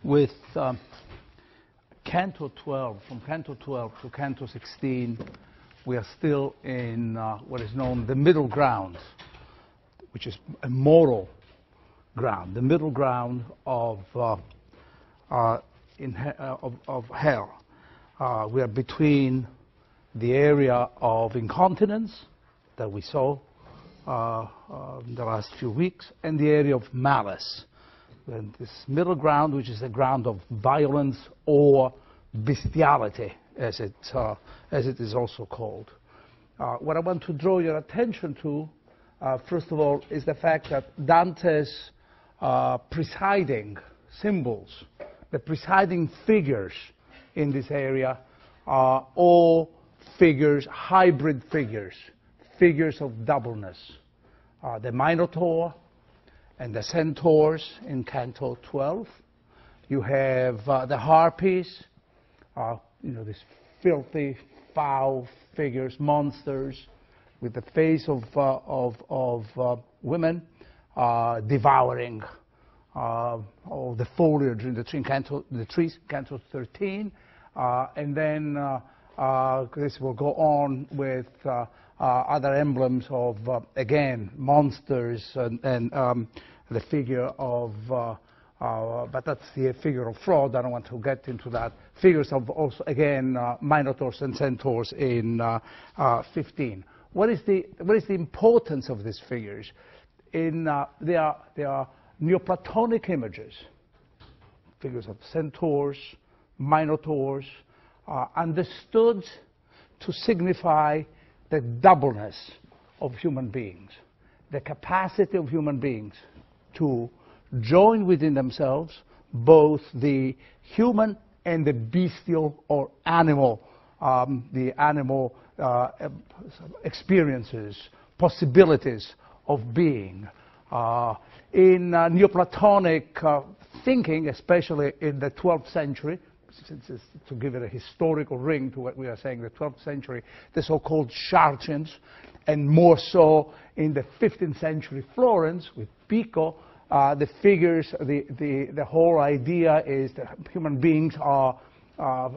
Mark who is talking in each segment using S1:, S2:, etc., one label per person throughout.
S1: with Canto 12, from Canto 12 to Canto 16, we are still in what is known the middle ground, which is a moral ground, the middle ground of hell. We are between the area of incontinence that we saw in the last few weeks and the area of malice. And this middle ground, which is the ground of violence or bestiality, as it is also called. What I want to draw your attention to, first of all, is the fact that Dante's presiding symbols, the presiding figures in this area, are all figures, hybrid figures, figures of doubleness. The Minotaur and the centaurs in Canto 12. You have the harpies, these filthy, foul figures, monsters, with the face of women, devouring all the foliage in the trees, Canto 13, and then this will go on with other emblems of, again, monsters and the figure of, but that's the figure of fraud. I don't want to get into that. Figures of also, again, minotaurs and centaurs in 15. What is the importance of these figures? They are Neoplatonic images, figures of centaurs, minotaurs, understood to signify the doubleness of human beings, the capacity of human beings to join within themselves both the human and the bestial or animal, experiences, possibilities of being. In Neoplatonic thinking, especially in the 12th century, to give it a historical ring to what we are saying, the 12th century, the so-called Chartians, and more so in the 15th century Florence with Pico, the figures, the whole idea is that human beings are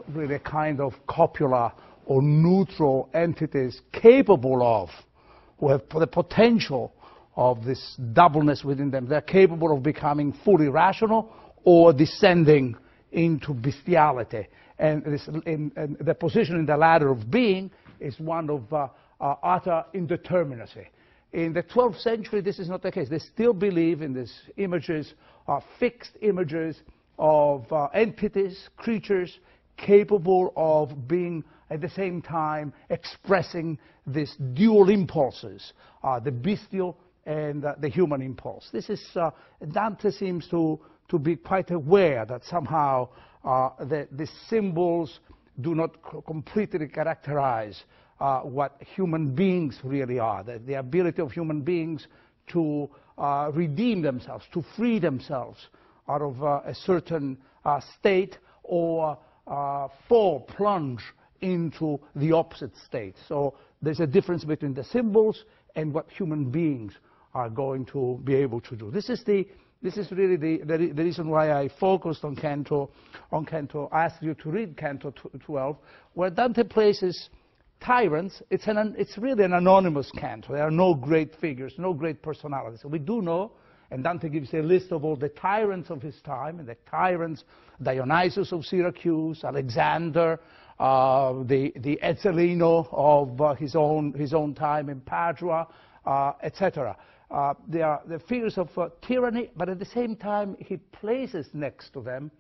S1: really a kind of copula or neutral entities capable of, who have the potential of this doubleness within them. They're capable of becoming fully rational or descending into bestiality. And the position in the ladder of being is one of utter indeterminacy. In the 12th century, this is not the case. They still believe in these images, fixed images of entities, creatures, capable of being at the same time expressing these dual impulses, the bestial and the human impulse. This is, Dante seems to be quite aware that somehow the symbols do not completely characterize what human beings really are, the ability of human beings to redeem themselves, to free themselves out of a certain state or plunge into the opposite state. So there's a difference between the symbols and what human beings are going to be able to do. This is really the reason why I focused on Canto. I asked you to read Canto 12, where Dante places tyrants. It's really an anonymous canto. There are no great figures, no great personalities. So we do know, and Dante gives a list of all the tyrants of his time, and the tyrants, Dionysius of Syracuse, Alexander, the Ezzelino of his own time in Padua, etc. They are the figures of tyranny, but at the same time he places next to them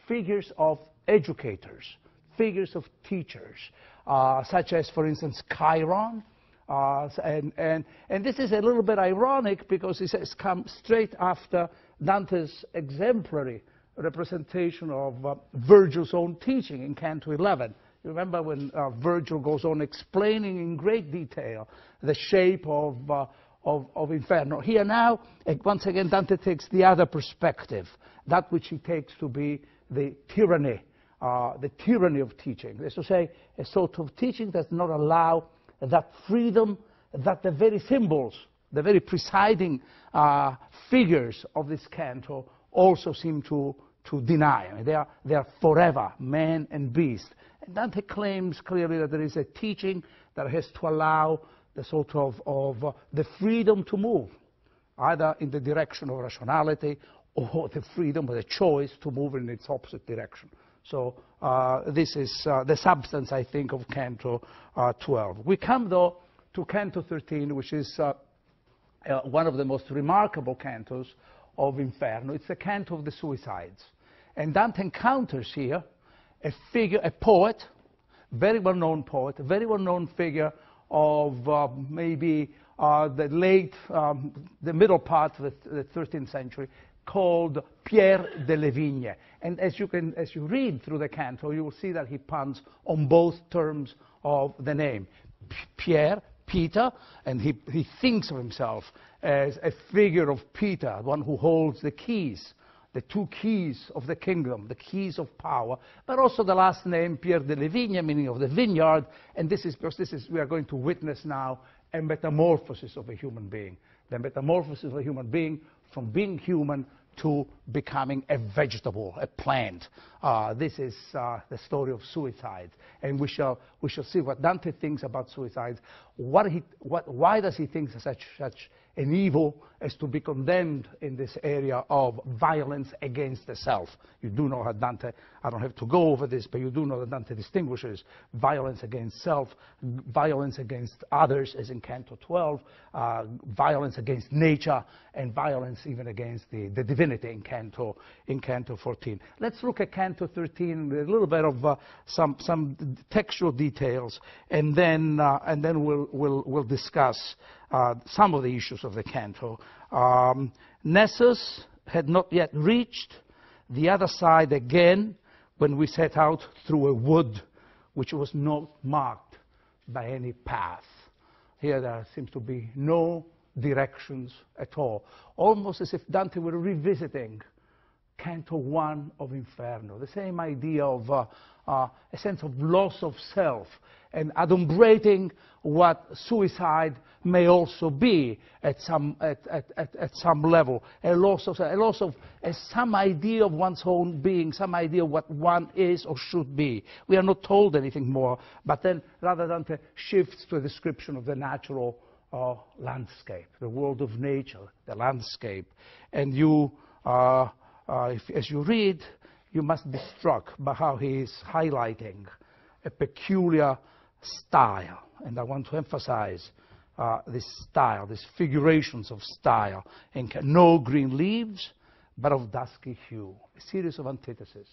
S1: figures of educators, figures of teachers, such as, for instance, Chiron. And this is a little bit ironic because it has come straight after Dante's exemplary representation of Virgil's own teaching in Canto 11. You remember when Virgil goes on explaining in great detail the shape of Inferno. Here now, once again, Dante takes the other perspective, that which he takes to be the tyranny of teaching. That is to say, a sort of teaching that does not allow that freedom that the very symbols, the very presiding figures of this canto also seem to to deny. I mean, they are forever man and beast. And Dante claims clearly that there is a teaching that has to allow the sort of the freedom to move, either in the direction of rationality or the freedom or the choice to move in its opposite direction. So this is the substance, I think, of Canto 12. We come, though, to Canto 13, which is one of the most remarkable cantos of Inferno. It's the Canto of the Suicides. And Dante encounters here a figure, a poet, very well-known poet, a very well-known figure of maybe the middle part of the 13th century, called Pierre de Levigne. And as you read through the canto, you will see that he puns on both terms of the name. Pierre, Peter, and he thinks of himself as a figure of Peter, one who holds the keys, the two keys of the kingdom, the keys of power, but also the last name, Pierre de Levigne, meaning of the vineyard, and this is because we are going to witness now a metamorphosis of a human being. The metamorphosis of a human being from being human to becoming a vegetable, a plant. This is the story of suicide, and we shall see what Dante thinks about suicides. Why does he think such an evil as to be condemned in this area of violence against the self? You do know how Dante, I don't have to go over this, but you do know that Dante distinguishes violence against self, violence against others, as in Canto 12, violence against nature, and violence even against the divinity in Canto 14. Let's look at Canto 13, a little bit of some textual details, and then we'll discuss some of the issues of the canto. Nessus had not yet reached the other side again when we set out through a wood which was not marked by any path. Here there seems to be no directions at all, almost as if Dante were revisiting Canto 1 of Inferno, the same idea of a sense of loss of self, and adumbrating what suicide may also be at some level, a loss of some idea of one's own being, some idea of what one is or should be. We are not told anything more, but then rather Dante shifts to a description of the natural landscape, the world of nature, the landscape, and as you read, you must be struck by how he is highlighting a peculiar style. And I want to emphasize this style, these figurations of style. No green leaves, but of dusky hue. A series of antitheses.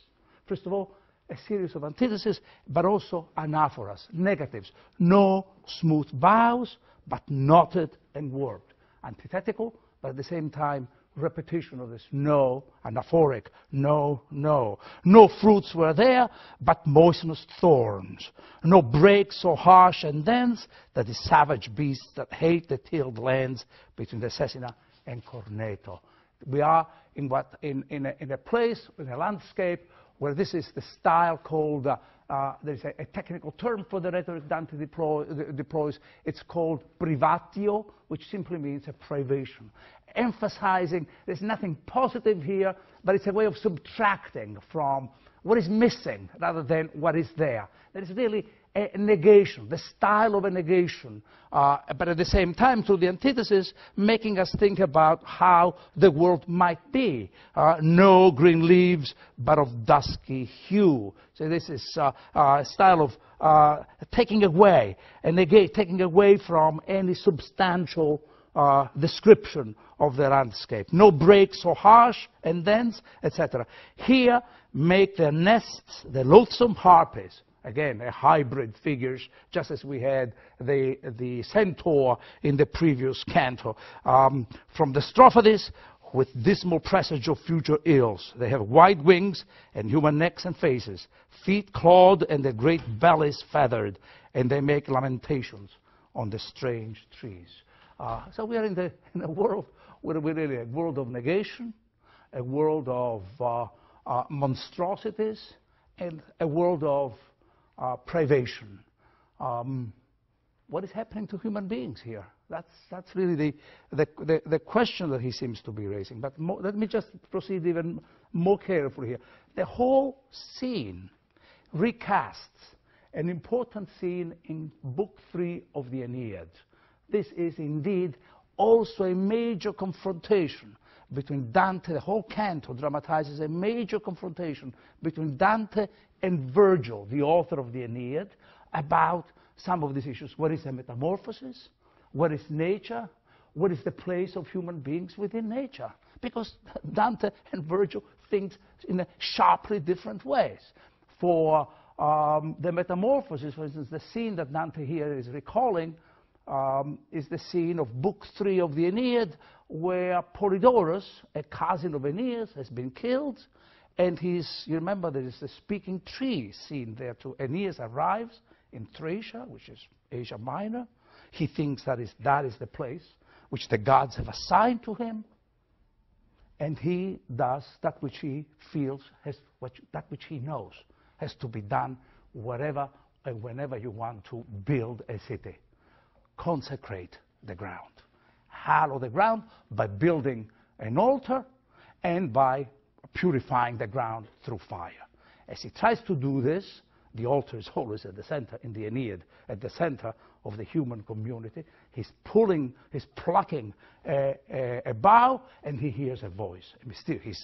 S1: First of all, a series of antitheses, but also anaphoras, negatives. No smooth boughs, but knotted and warped. Antithetical, but at the same time, repetition of this no, anaphoric, no, no. No fruits were there, but moistionous thorns. No break so harsh and dense that the savage beasts that hate the tilled lands between the Cesina and Corneto. We are in a place, in a landscape, where this is the style called, there's a technical term for the rhetoric Dante deploys. It's called privatio, which simply means a privation. Emphasizing there's nothing positive here, but it's a way of subtracting from what is missing rather than what is there. There is really a negation, the style of a negation, but at the same time, through the antithesis, making us think about how the world might be. No green leaves, but of dusky hue. So this is a style of taking away, and again, taking away from any substantial description of the landscape. No break so harsh and dense, etc. Here make their nests the loathsome harpies. Again, a hybrid figures, just as we had the centaur in the previous canto. From the Strophades, with dismal presage of future ills. They have wide wings and human necks and faces, feet clawed and their great bellies feathered, and they make lamentations on the strange trees. So we are in a world where we're really a world of negation, a world of monstrosities, and a world of privation. what is happening to human beings here? That's really the question that he seems to be raising. But let me just proceed even more carefully here. The whole scene recasts an important scene in Book 3 of the Aeneid. This is indeed also a major confrontation between Dante. The whole canto dramatizes a major confrontation between Dante and Virgil, the author of the Aeneid, about some of these issues. What is a metamorphosis? What is nature? What is the place of human beings within nature? Because Dante and Virgil think in sharply different ways. For the metamorphosis, for instance, the scene that Dante here is recalling is the scene of Book 3 of the Aeneid, where Polydorus, a cousin of Aeneas, has been killed, and you remember there is the speaking tree scene there too. Aeneas arrives in Thracia, which is Asia Minor. He thinks that is the place which the gods have assigned to him, and he does that which he feels, that which he knows has to be done wherever and whenever you want to build a city. Consecrate the ground. Hallow the ground by building an altar and by purifying the ground through fire. As he tries to do this, the altar is always at the center, in the Aeneid, at the center of the human community. He's plucking a bough, and he hears a voice. And still, he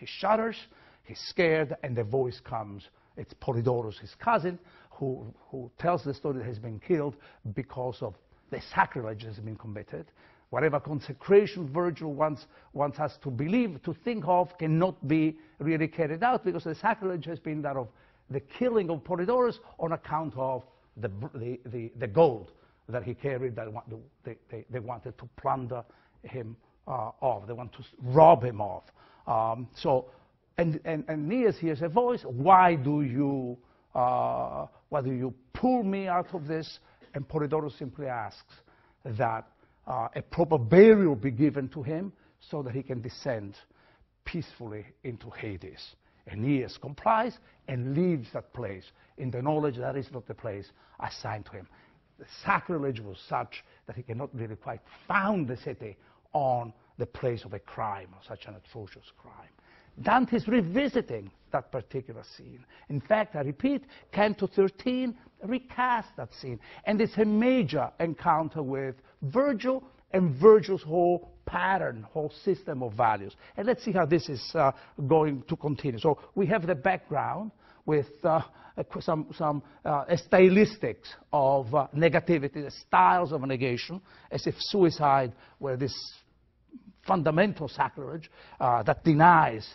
S1: shudders, he's scared, and the voice comes. It's Polydorus, his cousin, who tells the story that has been killed because of the sacrilege that has been committed. Whatever consecration Virgil wants us to believe, to think of, cannot be really carried out, because the sacrilege has been that of the killing of Polydorus on account of the gold that he carried that they wanted to plunder him of. They want to rob him of. And Aeneas hears a voice. Why do you pull me out of this? And Polydorus simply asks that a proper burial be given to him so that he can descend peacefully into Hades. Aeneas complies and leaves that place in the knowledge that is not the place assigned to him. The sacrilege was such that he cannot really quite found the city on the place of a crime, or such an atrocious crime. Dante is revisiting that particular scene. In fact, I repeat, Canto 13 recasts that scene. And it's a major encounter with Virgil and Virgil's whole pattern, whole system of values. And let's see how this is going to continue. So we have the background with some stylistics of negativity, the styles of negation, as if suicide were this fundamental sacrilege that denies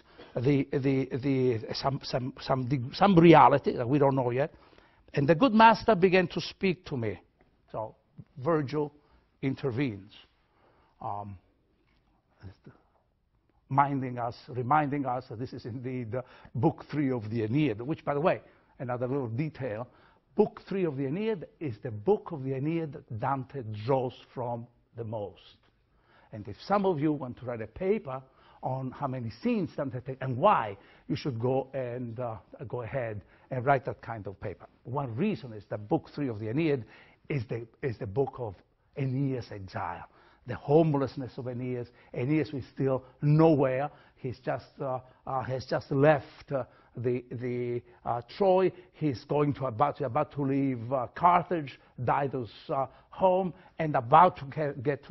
S1: some reality that we don't know yet. And the good master began to speak to me. So Virgil intervenes, reminding us that this is indeed Book 3 of the Aeneid, which, by the way, another little detail, Book 3 of the Aeneid is the book of the Aeneid that Dante draws from the most. And if some of you want to write a paper on how many scenes Dante takes and why, you should go ahead and write that kind of paper. One reason is that Book 3 of the Aeneid is the book of Aeneas' exile, the homelessness of Aeneas. Aeneas is still nowhere. He's just has just left Troy. He's about to leave Carthage, Dido's home, and about to get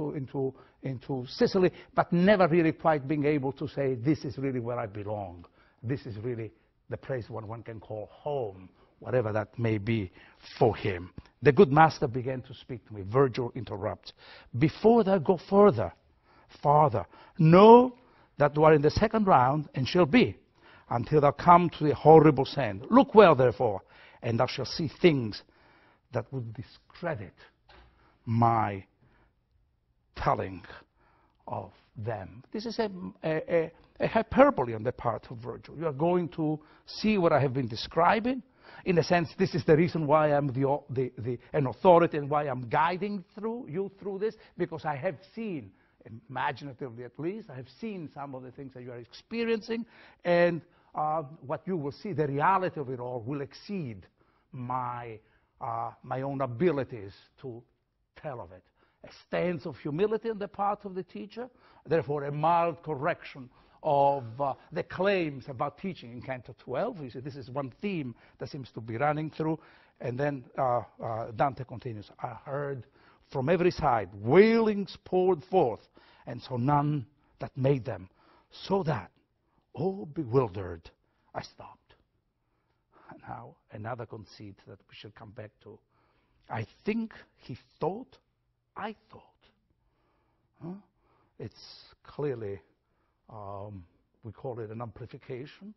S1: into Sicily, but never really quite being able to say, this is really where I belong. This is really the place one can call home, whatever that may be for him. The good master began to speak to me. Virgil interrupts. Before thou go farther, know that thou art in the second round, and shall be, until thou come to the horrible sand. Look well, therefore, and thou shalt see things that would discredit my telling of them. This is a hyperbole on the part of Virgil. You are going to see what I have been describing. In a sense, this is the reason why I'm an authority and why I'm guiding you through this, because I have seen, imaginatively at least, I have seen some of the things that you are experiencing, and what you will see, the reality of it all, will exceed my my own abilities to tell of it. A stance of humility on the part of the teacher, therefore a mild correction of the claims about teaching in Canto 12. You see, this is one theme that seems to be running through. And then Dante continues, I heard from every side wailings poured forth, and so none that made them, so that, all bewildered, I stopped. Now, another conceit that we shall come back to. I think he thought I thought. Huh? It's clearly, we call it an amplification,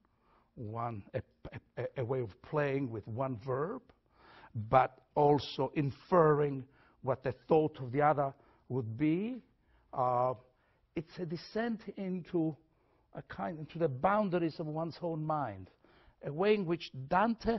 S1: a way of playing with one verb, but also inferring what the thought of the other would be. It's a descent into into the boundaries of one's own mind, a way in which Dante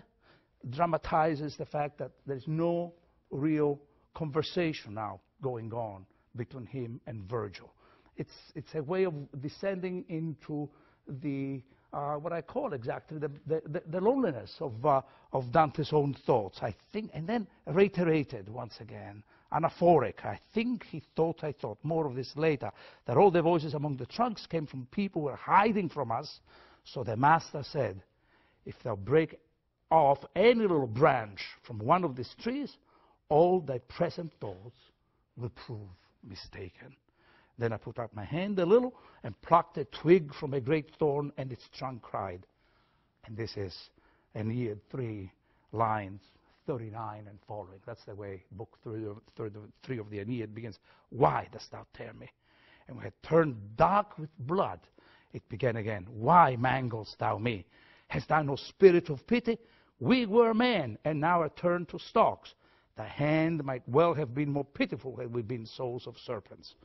S1: dramatizes the fact that there is no real conversation now going on between him and Virgil. It's a way of descending into the what I call exactly the loneliness of Dante's own thoughts. I think, and then reiterated once again, anaphoric. I think he thought I thought. More of this later. That all the voices among the trunks came from people who were hiding from us. So the master said, if thou break off any little branch from one of these trees, all thy present thoughts will prove mistaken. Then I put out my hand a little and plucked a twig from a great thorn, and its trunk cried. And this is Aeneid 3, lines 39 and following. That's the way book 3 of the Aeneid begins. Why dost thou tear me? And when it turned dark with blood, it began again. Why manglest thou me? Hast thou no spirit of pity? We were men, and now are turned to stalks. Thy hand might well have been more pitiful had we been souls of serpents.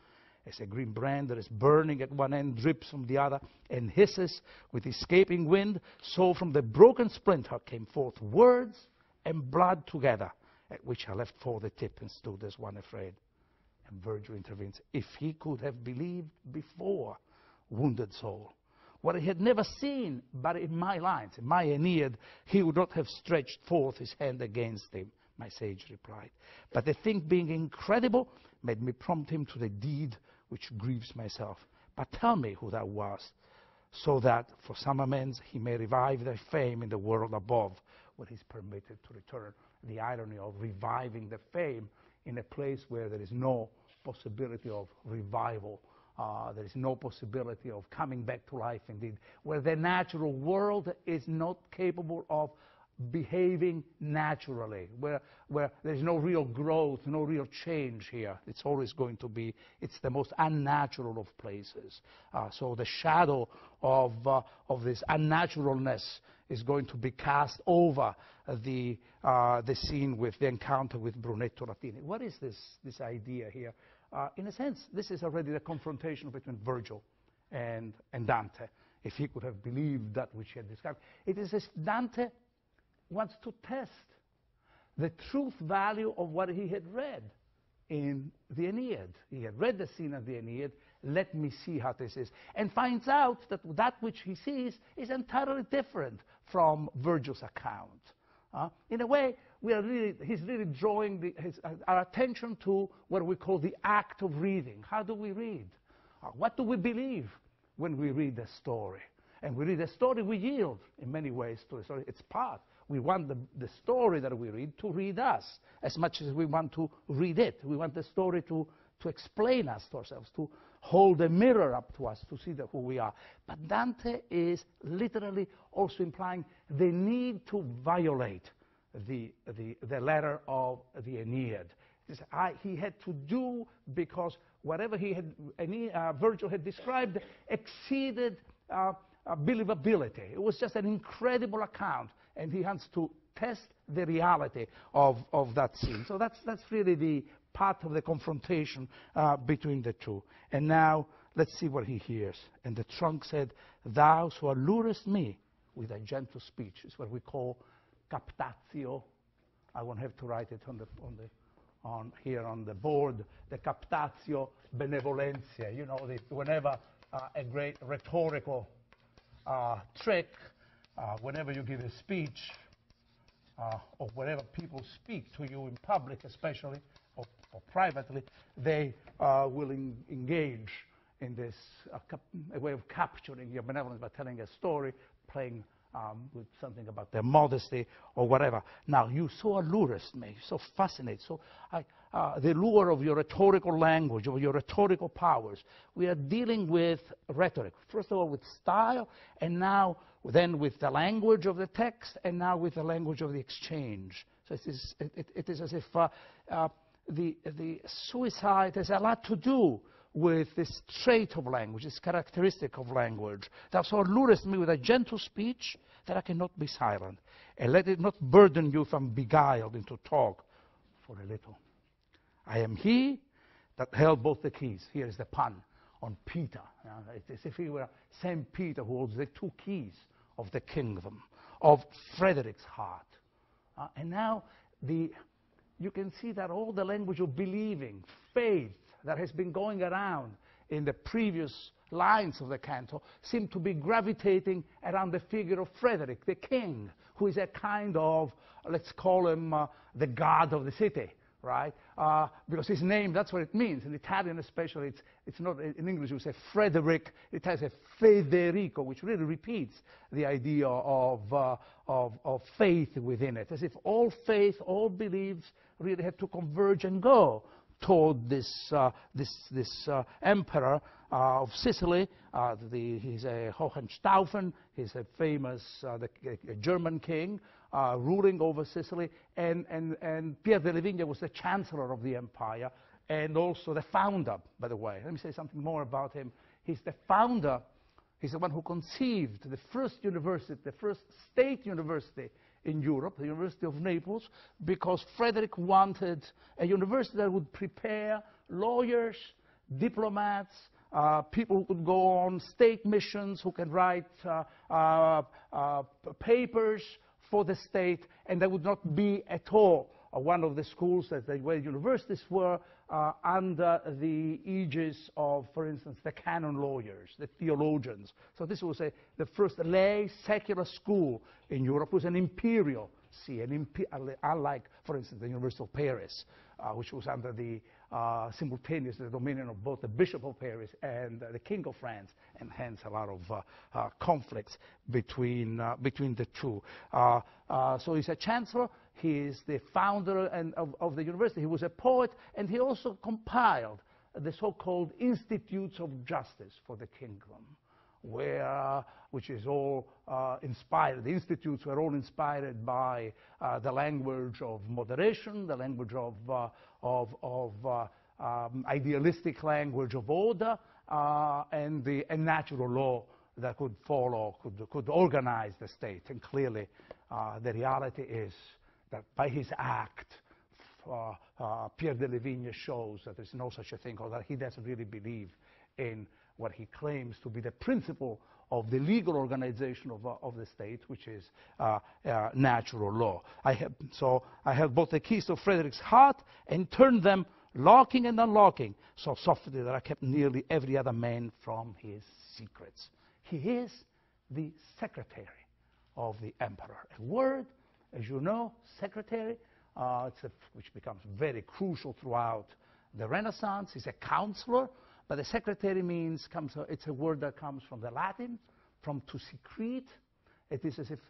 S1: As a green brand that is burning at one end drips from the other and hisses with escaping wind, so from the broken splinter came forth words and blood together, at which I left for the tip and stood as one afraid. And Virgil intervenes. If he could have believed before, wounded soul, what he had never seen, but in my lines, in my Aeneid, he would not have stretched forth his hand against him, my sage replied. But the thing being incredible made me prompt him to the deed which grieves myself. But tell me who thou wast, so that for some amends he may revive thy fame in the world above, where he is permitted to return. The irony of reviving the fame in a place where there is no possibility of revival. There is no possibility of coming back to life indeed, where the natural world is not capable of behaving naturally, where there's no real growth, no real change here. It's always going to be, it's the most unnatural of places. So the shadow of this unnaturalness is going to be cast over the scene with the encounter with Brunetto Latini. What is this idea here? In a sense, this is already the confrontation between Virgil and Dante, if he could have believed that which he had described. It is as Dante wants to test the truth value of what he had read in the Aeneid. He had read the scene of the Aeneid, let me see how this is, and finds out that that which he sees is entirely different from Virgil's account. In a way, he's really drawing our attention to what we call the act of reading. How do we read? What do we believe when we read a story? And we read a story, we yield in many ways to the story. It's part. We want the story that we read to read us as much as we want to read it. We want the story to explain us to ourselves, to hold a mirror up to us to see who we are. But Dante is literally also implying the need to violate the letter of the Aeneid. He had to do because whatever Virgil had described exceeded believability. It was just an incredible account, and he wants to test the reality of that scene. So that's really the part of the confrontation between the two. And now let's see what he hears. And the trunk said, "Thou so allurest me with thy gentle speech." It's what we call captatio. I won't have to write it here on the board. The captatio benevolentia. You know, whenever a great rhetorical trick, whenever you give a speech or whenever people speak to you in public, especially, or privately, they will engage in this a way of capturing your benevolence by telling a story, playing with something about their modesty or whatever. Now, you so allure me, so fascinate, so the lure of your rhetorical language, of your rhetorical powers. We are dealing with rhetoric. First of all, with style, and now then with the language of the text, and now with the language of the exchange. So it is as if the suicide has a lot to do with this trait of language, this characteristic of language, that so allures me with a gentle speech that I cannot be silent, and let it not burden you if I'm beguiled into talk for a little. I am he that held both the keys. Here is the pun on Peter. It's as if he were Saint Peter who holds the two keys of the kingdom, of Frederick's heart. And now you can see that all the language of believing, faith, that has been going around in the previous lines of the canto seem to be gravitating around the figure of Frederick, the king, who is a kind of, let's call him the god of the city, right? Because his name, that's what it means. In Italian especially, it's not, in English we say Frederick, it has a Federico, which really repeats the idea of faith within it, as if all faith, all beliefs really have to converge and go toward this emperor of Sicily. He's a Hohenstaufen. He's a famous the German king ruling over Sicily. And Pier della Vigna was the chancellor of the empire and also the founder, by the way. Let me say something more about him. He's the founder. He's the one who conceived the first university, the first state university in Europe, the University of Naples, because Frederick wanted a university that would prepare lawyers, diplomats, people who could go on state missions, who can write papers for the state, and that would not be at all one of the schools that where universities were under the aegis of, for instance, the canon lawyers, the theologians. So this was the first lay secular school in Europe. It was an imperial see, unlike, for instance, the University of Paris, which was under the simultaneous dominion of both the Bishop of Paris and the King of France, and hence a lot of conflicts between the two. So he's a chancellor. He is the founder of the university. He was a poet, and he also compiled the so-called Institutes of Justice for the Kingdom, which is all inspired. The institutes were all inspired by the language of moderation, the language of idealistic language of order, and the natural law that could follow, could organize the state. And clearly, the reality is that by his act, Pier della Vigna shows that there's no such a thing, or that he doesn't really believe in what he claims to be the principle of the legal organization of the state, which is natural law. So I held both the keys to Frederick's heart and turned them locking and unlocking so softly that I kept nearly every other man from his secrets. He is the secretary of the emperor. A word, as you know, secretary, which becomes very crucial throughout the Renaissance. He's a counselor, but the secretary it's a word that comes from the Latin, from to secrete. It is as if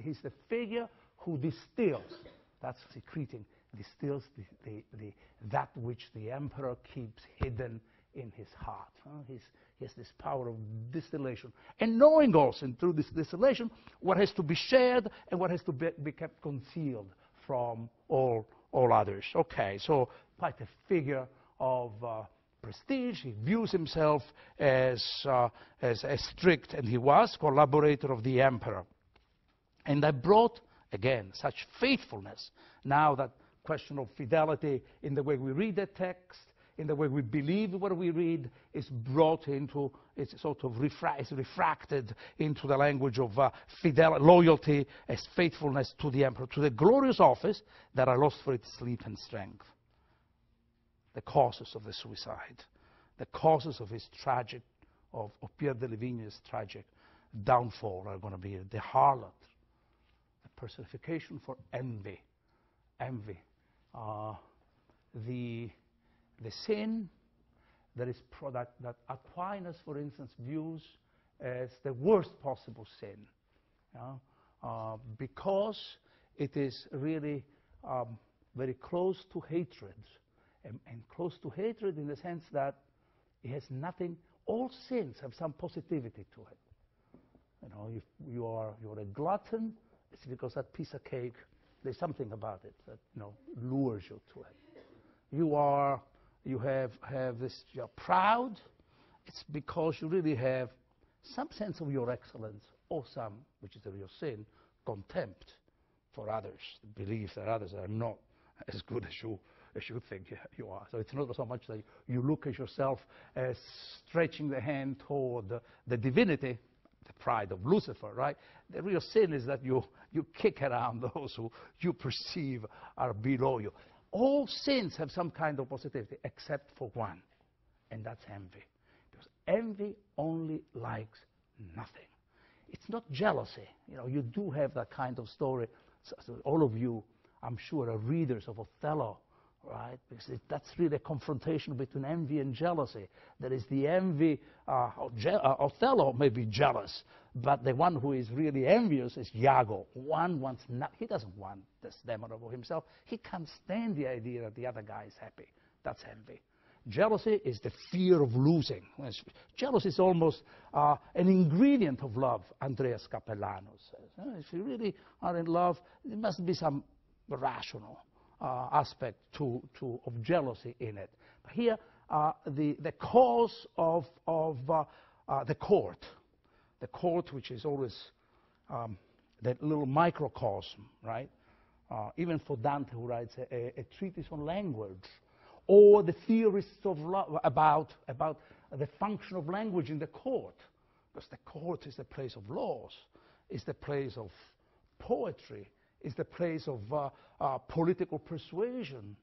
S1: he's the figure who distills, that's secreting, distills that which the emperor keeps hidden in his heart. He has this power of distillation. And knowing also, and through this distillation, what has to be shared and what has to be kept concealed from all others. Okay, so quite a figure of prestige. He views himself as strict, and he was collaborator of the emperor. And I brought, again, such faithfulness. Now that question of fidelity in the way we read the text, in the way we believe what we read, is brought into, it's sort of refracted into the language of loyalty as faithfulness to the emperor, to the glorious office that I lost for its sleep and strength. The causes of the suicide, the causes of his tragic, of Pier della Vigna's tragic downfall are going to be the harlot, the personification for envy. Envy. The sin that is that Aquinas, for instance, views as the worst possible sin, because it is really very close to hatred, and close to hatred in the sense that it has nothing. All sins have some positivity to it. If you're a glutton, it's because that piece of cake, there's something about it that lures you to it. You're proud, it's because you really have some sense of your excellence, or some, which is the real sin, contempt for others, the belief that others are not as good as you think you are. So it's not so much that you look at yourself as stretching the hand toward the divinity, the pride of Lucifer, right? The real sin is that you kick around those who you perceive are below you. All sins have some kind of positivity, except for one, and that's envy. Because envy only likes nothing. It's not jealousy. You do have that kind of story. So all of you, I'm sure, are readers of Othello, right? Because that's really a confrontation between envy and jealousy. There is the envy, Othello may be jealous, but the one who is really envious is Iago. He doesn't want this demon over himself. He can't stand the idea that the other guy is happy. That's envy. Jealousy is the fear of losing. Jealousy is almost an ingredient of love, Andreas Capellano says. If you really are in love, there must be some rational aspect of jealousy in it. But here, the cause of the court, which is always that little microcosm, right? Even for Dante, who writes a treatise on language, or the theorists of love about the function of language in the court, because the court is the place of laws, is the place of poetry, is the place of political persuasion.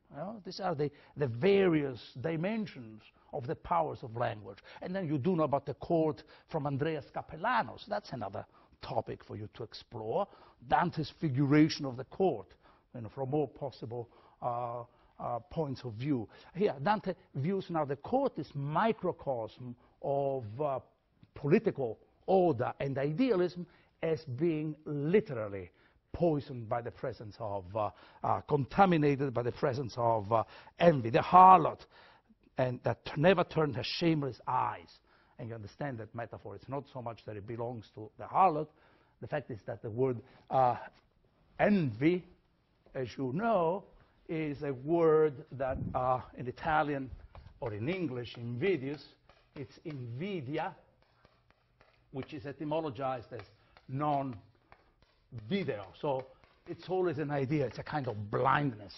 S1: These are the various dimensions of the powers of language. And then you do know about the court from Andreas Capellanos. That's another topic for you to explore. Dante's figuration of the court, from all possible points of view. Here, Dante views now the court is microcosm of political order and idealism as being literally poisoned by the presence of, contaminated by the presence of envy, the harlot, and that never turned her shameless eyes. And you understand that metaphor. It's not so much that it belongs to the harlot. The fact is that the word envy, as you know, is a word that in Italian or in English, invidious, it's invidia, which is etymologized as non-video. So it's always an idea, it's a kind of blindness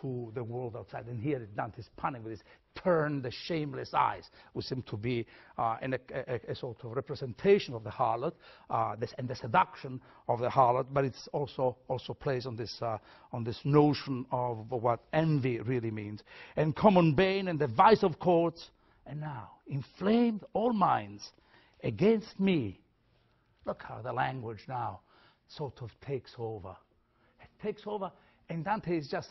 S1: to the world outside. And here Dante's punning with his turn the shameless eyes, which seem to be a sort of representation of the harlot and the seduction of the harlot, but it's also plays on this notion of what envy really means. And common bane and the vice of courts, and now inflamed all minds against me. Look how the language now sort of takes over. It takes over, and Dante is just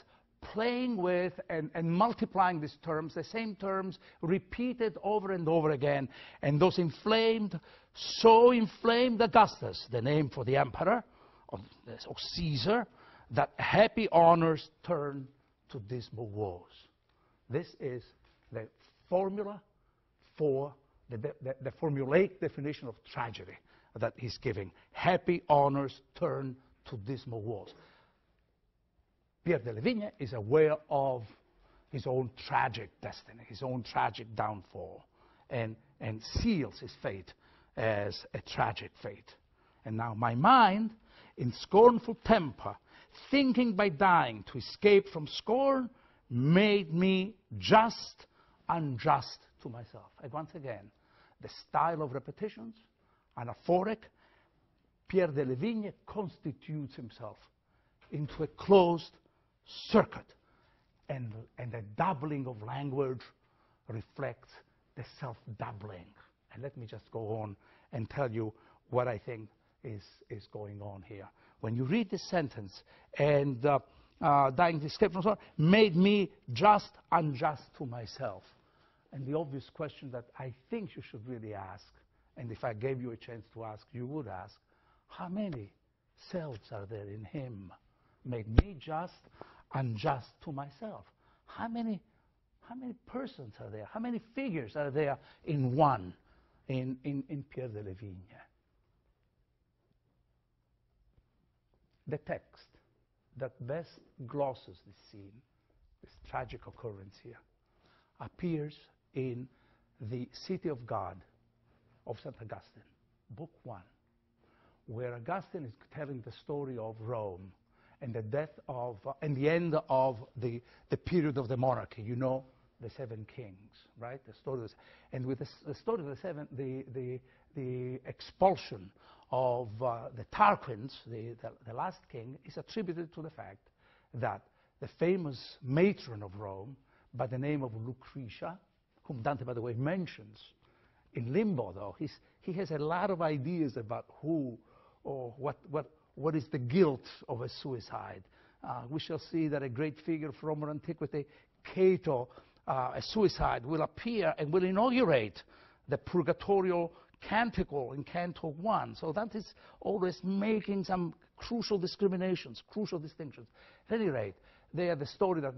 S1: playing with and multiplying these terms, the same terms repeated over and over again. And those inflamed, so inflamed Augustus, the name for the emperor, or Caesar, that happy honors turn to dismal woes. This is the formula for the formulaic definition of tragedy that he's giving. Happy honors turn to dismal woes. Pierre de Levigne is aware of his own tragic destiny, his own tragic downfall, and seals his fate as a tragic fate. And now my mind, in scornful temper, thinking by dying to escape from scorn, made me just unjust to myself. And once again, the style of repetitions, anaphoric, Pierre de Levigne constitutes himself into a closed circuit, and the doubling of language reflects the self-doubling. And let me just go on and tell you what I think is going on here. when you read this sentence, and dying to escape from sorrow, made me just unjust to myself. And the obvious question that I think you should really ask, and if I gave you a chance to ask, you would ask, how many selves are there in him? Made me just unjust to myself. How many persons are there? How many figures are there in one, in Pierre de la Vigne? The text that best glosses this scene, this tragic occurrence here, appears in the City of God of St. Augustine, Book 1, where Augustine is telling the story of Rome and the death of, and the end of the period of the monarchy. You know, the 7 kings, right? The story of and with the story of the 7, the expulsion of the Tarquins, the last king, is attributed to the fact that the famous matron of Rome, by the name of Lucretia, whom Dante, by the way, mentions in Limbo, though, he has a lot of ideas about who or what is the guilt of a suicide. We shall see that a great figure from Roman antiquity, Cato, a suicide, will appear and will inaugurate the purgatorial canticle in Canto 1. So that is always making some crucial discriminations, crucial distinctions. At any rate, they are the story that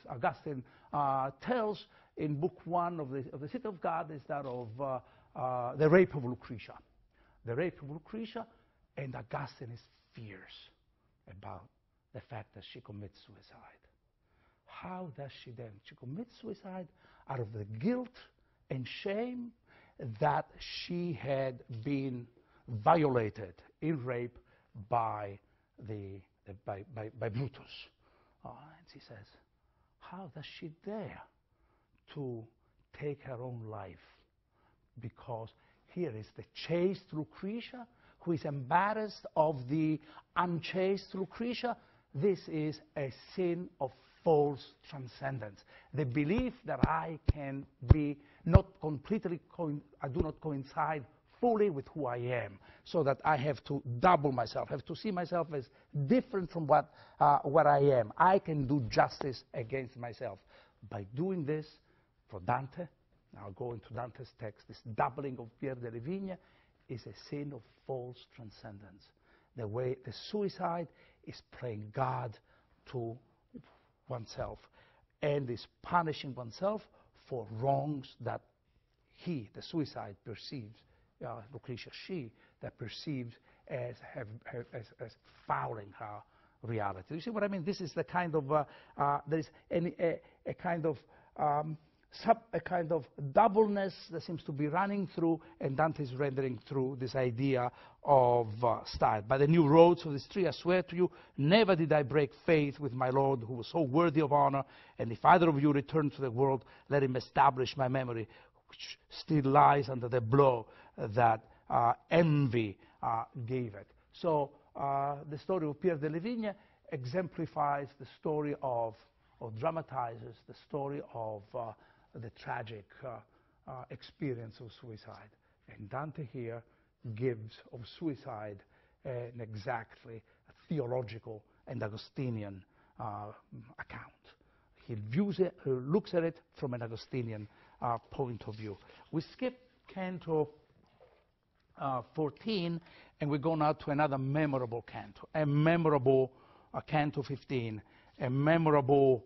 S1: Augustine tells in Book 1 of the City of God, is that of the rape of Lucretia. The rape of Lucretia, and Augustine is fierce about the fact that she commits suicide. How does she then? She commits suicide out of the guilt and shame that she had been violated in rape by Brutus. And she says, how does she dare to take her own life? Because here is the chaste Lucretia who is embarrassed of the unchaste Lucretia. This is a sin of false transcendence. The belief that I can be not completely, I do not coincide fully with who I am, so that I have to double myself, have to see myself as different from what I am. I can do justice against myself. By doing this, for Dante, now go into Dante's text, this doubling of Pierre de la Vigne is a sin of false transcendence. The way the suicide is playing God to oneself and is punishing oneself for wrongs that he, the suicide, perceives, Lucretia, she, that perceives as fouling her reality. You see what I mean? This is the kind of, there is a kind of doubleness that seems to be running through, and Dante is rendering through this idea of style. By the new roads of this tree, I swear to you, never did I break faith with my Lord, who was so worthy of honor, and if either of you return to the world, let him establish my memory, which still lies under the blow that envy gave it. So the story of Pierre de la Vigne exemplifies the story of, or dramatizes the story of the tragic experience of suicide. And Dante here gives of suicide an exactly theological and Augustinian account. He views it, looks at it from an Augustinian point of view. We skip Canto 14, and we go now to another memorable canto, a memorable Canto 15, a memorable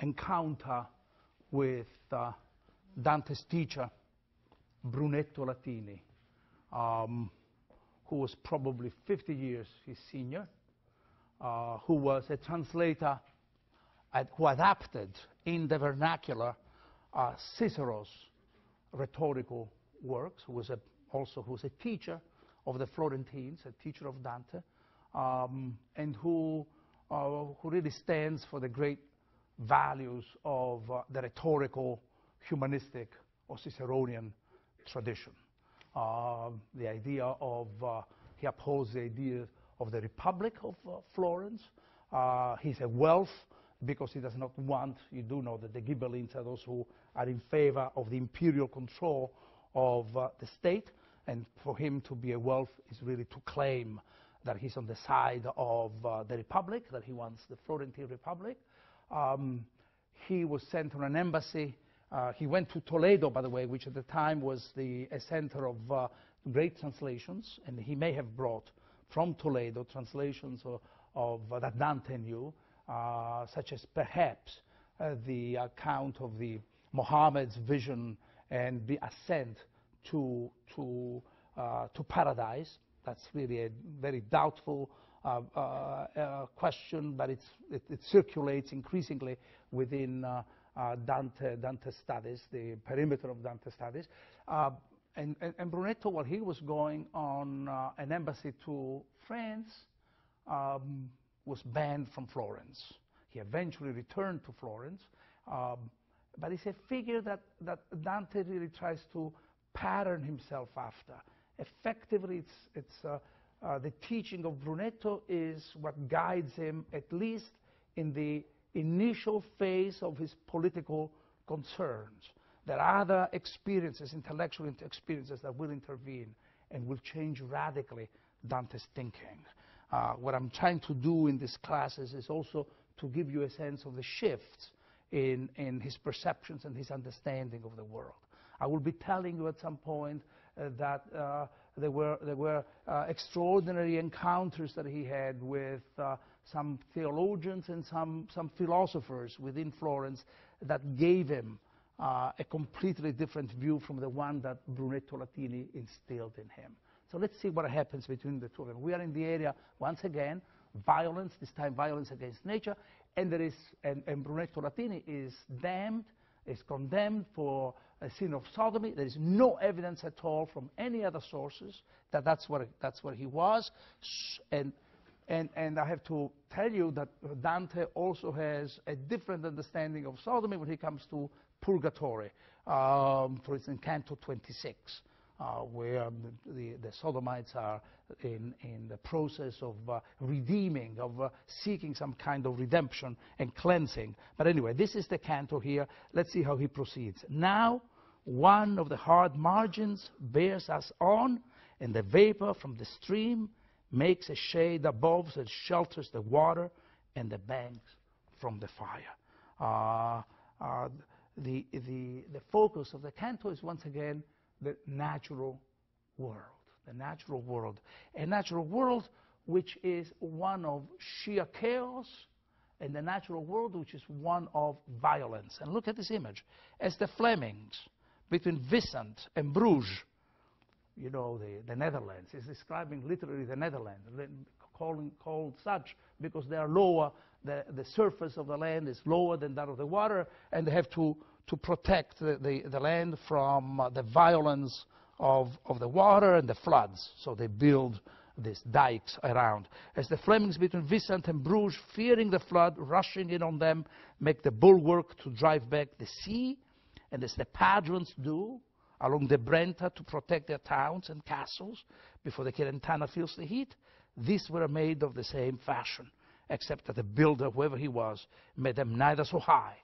S1: encounter with Dante's teacher, Brunetto Latini, who was probably 50 years his senior, who was a translator who adapted in the vernacular Cicero's rhetorical works, who was also a teacher of the Florentines, a teacher of Dante, and who really stands for the great values of the rhetorical, humanistic, or Ciceronian tradition. The idea of, he upholds the idea of the Republic of Florence. He's a wealth because he does not want, you do know that the Ghibellines are those who are in favor of the imperial control of the state, and for him to be a wolf is really to claim that he's on the side of the Republic, that he wants the Florentine Republic. He was sent on an embassy. He went to Toledo, by the way, which at the time was a center of great translations, and he may have brought from Toledo translations of that Dante knew, such as perhaps the account of the Muhammad's vision and the ascent to paradise. That's really a very doubtful question, but it circulates increasingly within Dante studies, the perimeter of Dante studies. And Brunetto, while he was going on an embassy to France, was banned from Florence. He eventually returned to Florence, but it's a figure that Dante really tries to pattern himself after. Effectively, the teaching of Brunetto is what guides him, at least in the initial phase of his political concerns. There are other experiences, intellectual experiences, that will intervene and will change radically Dante's thinking. What I'm trying to do in these classes is also to give you a sense of the shifts in his perceptions and his understanding of the world. I will be telling you at some point that there were extraordinary encounters that he had with some theologians and some philosophers within Florence that gave him a completely different view from the one that Brunetto Latini instilled in him. So let's see what happens between the two of them. We are in the area, once again, violence, this time violence against nature, and Brunetto Latini is condemned for a sin of sodomy. There is no evidence at all from any other sources that that's what he was. And I have to tell you that Dante also has a different understanding of sodomy when he comes to purgatory. For instance, Canto 26. Where the sodomites are in the process of redeeming, of seeking some kind of redemption and cleansing. But anyway, this is the canto here. Let's see how he proceeds. Now, one of the hard margins bears us on, and the vapor from the stream makes a shade above that shelters the water and the banks from the fire. The focus of the canto is once again the natural world, a natural world which is one of sheer chaos, and the natural world which is one of violence. And look at this image. As the Flemings, between Vicent and Bruges, you know, the Netherlands, is describing literally the Netherlands, called such because they are lower, the surface of the land is lower than that of the water, and they have to protect the land from the violence of the water and the floods. So they build these dikes around. As the Flemings between Vicent and Bruges, fearing the flood, rushing in on them, make the bulwark to drive back the sea, and as the Padrones do along the Brenta to protect their towns and castles before the Celentana feels the heat, these were made of the same fashion, except that the builder, whoever he was, made them neither so high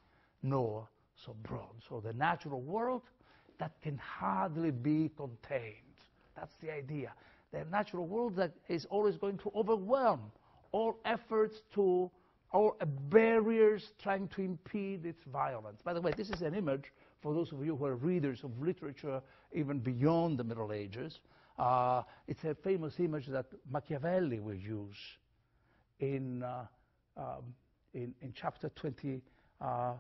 S1: nor so broad. So the natural world that can hardly be contained. That's the idea. The natural world that is always going to overwhelm all efforts to, all barriers trying to impede its violence. By the way, this is an image for those of you who are readers of literature even beyond the Middle Ages. It's a famous image that Machiavelli will use in chapter 25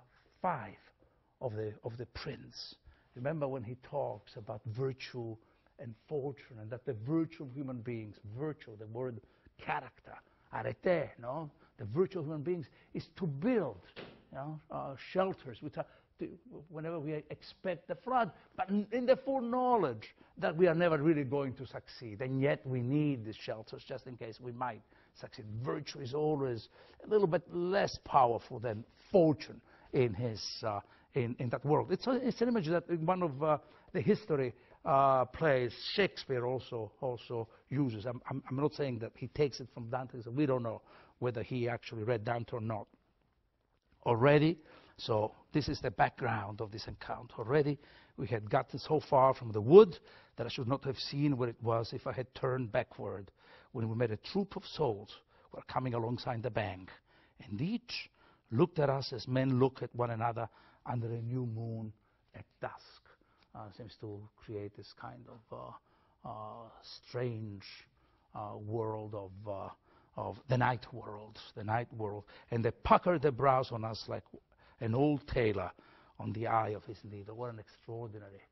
S1: of the Prince. Remember when he talks about virtue and fortune, and that the virtue of human beings, virtue, the word character, arete, no? The virtue of human beings is to build, shelters which are whenever we expect the flood, but in the full knowledge that we are never really going to succeed, and yet we need these shelters just in case we might succeed. Virtue is always a little bit less powerful than fortune in his in that world. It's an image that in one of the history plays Shakespeare also uses. I'm not saying that he takes it from Dante. We don't know whether he actually read Dante or not already. So this is the background of this encounter. Already we had gotten so far from the wood that I should not have seen where it was if I had turned backward, when we met a troop of souls who were coming alongside the bank, and each looked at us as men look at one another under a new moon at dusk. Seems to create this kind of strange world of the night world, and they puckered their brows on us like an old tailor on the eye of his needle. What an extraordinary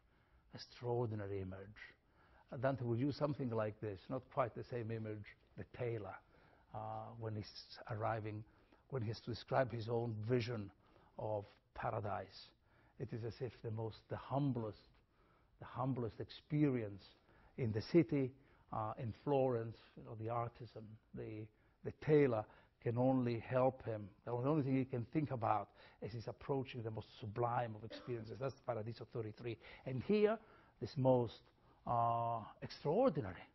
S1: image. Dante will use something like this, not quite the same image, the tailor, when he's arriving, when he has to describe his own vision of paradise. It is as if the humblest experience in the city, in Florence, the artisan, the tailor, can only help him. The only thing he can think about as he's approaching the most sublime of experiences. That's Paradiso 33. And here, this most extraordinary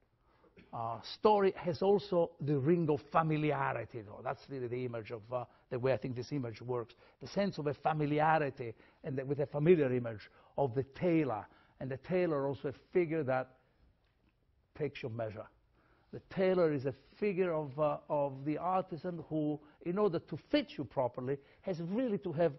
S1: story has also the ring of familiarity, though. That's really the image of the way I think this image works. The sense of a familiarity, and with a familiar image of the tailor. And the tailor also a figure that takes your measure. The tailor is a figure of the artisan who, in order to fit you properly, has really to have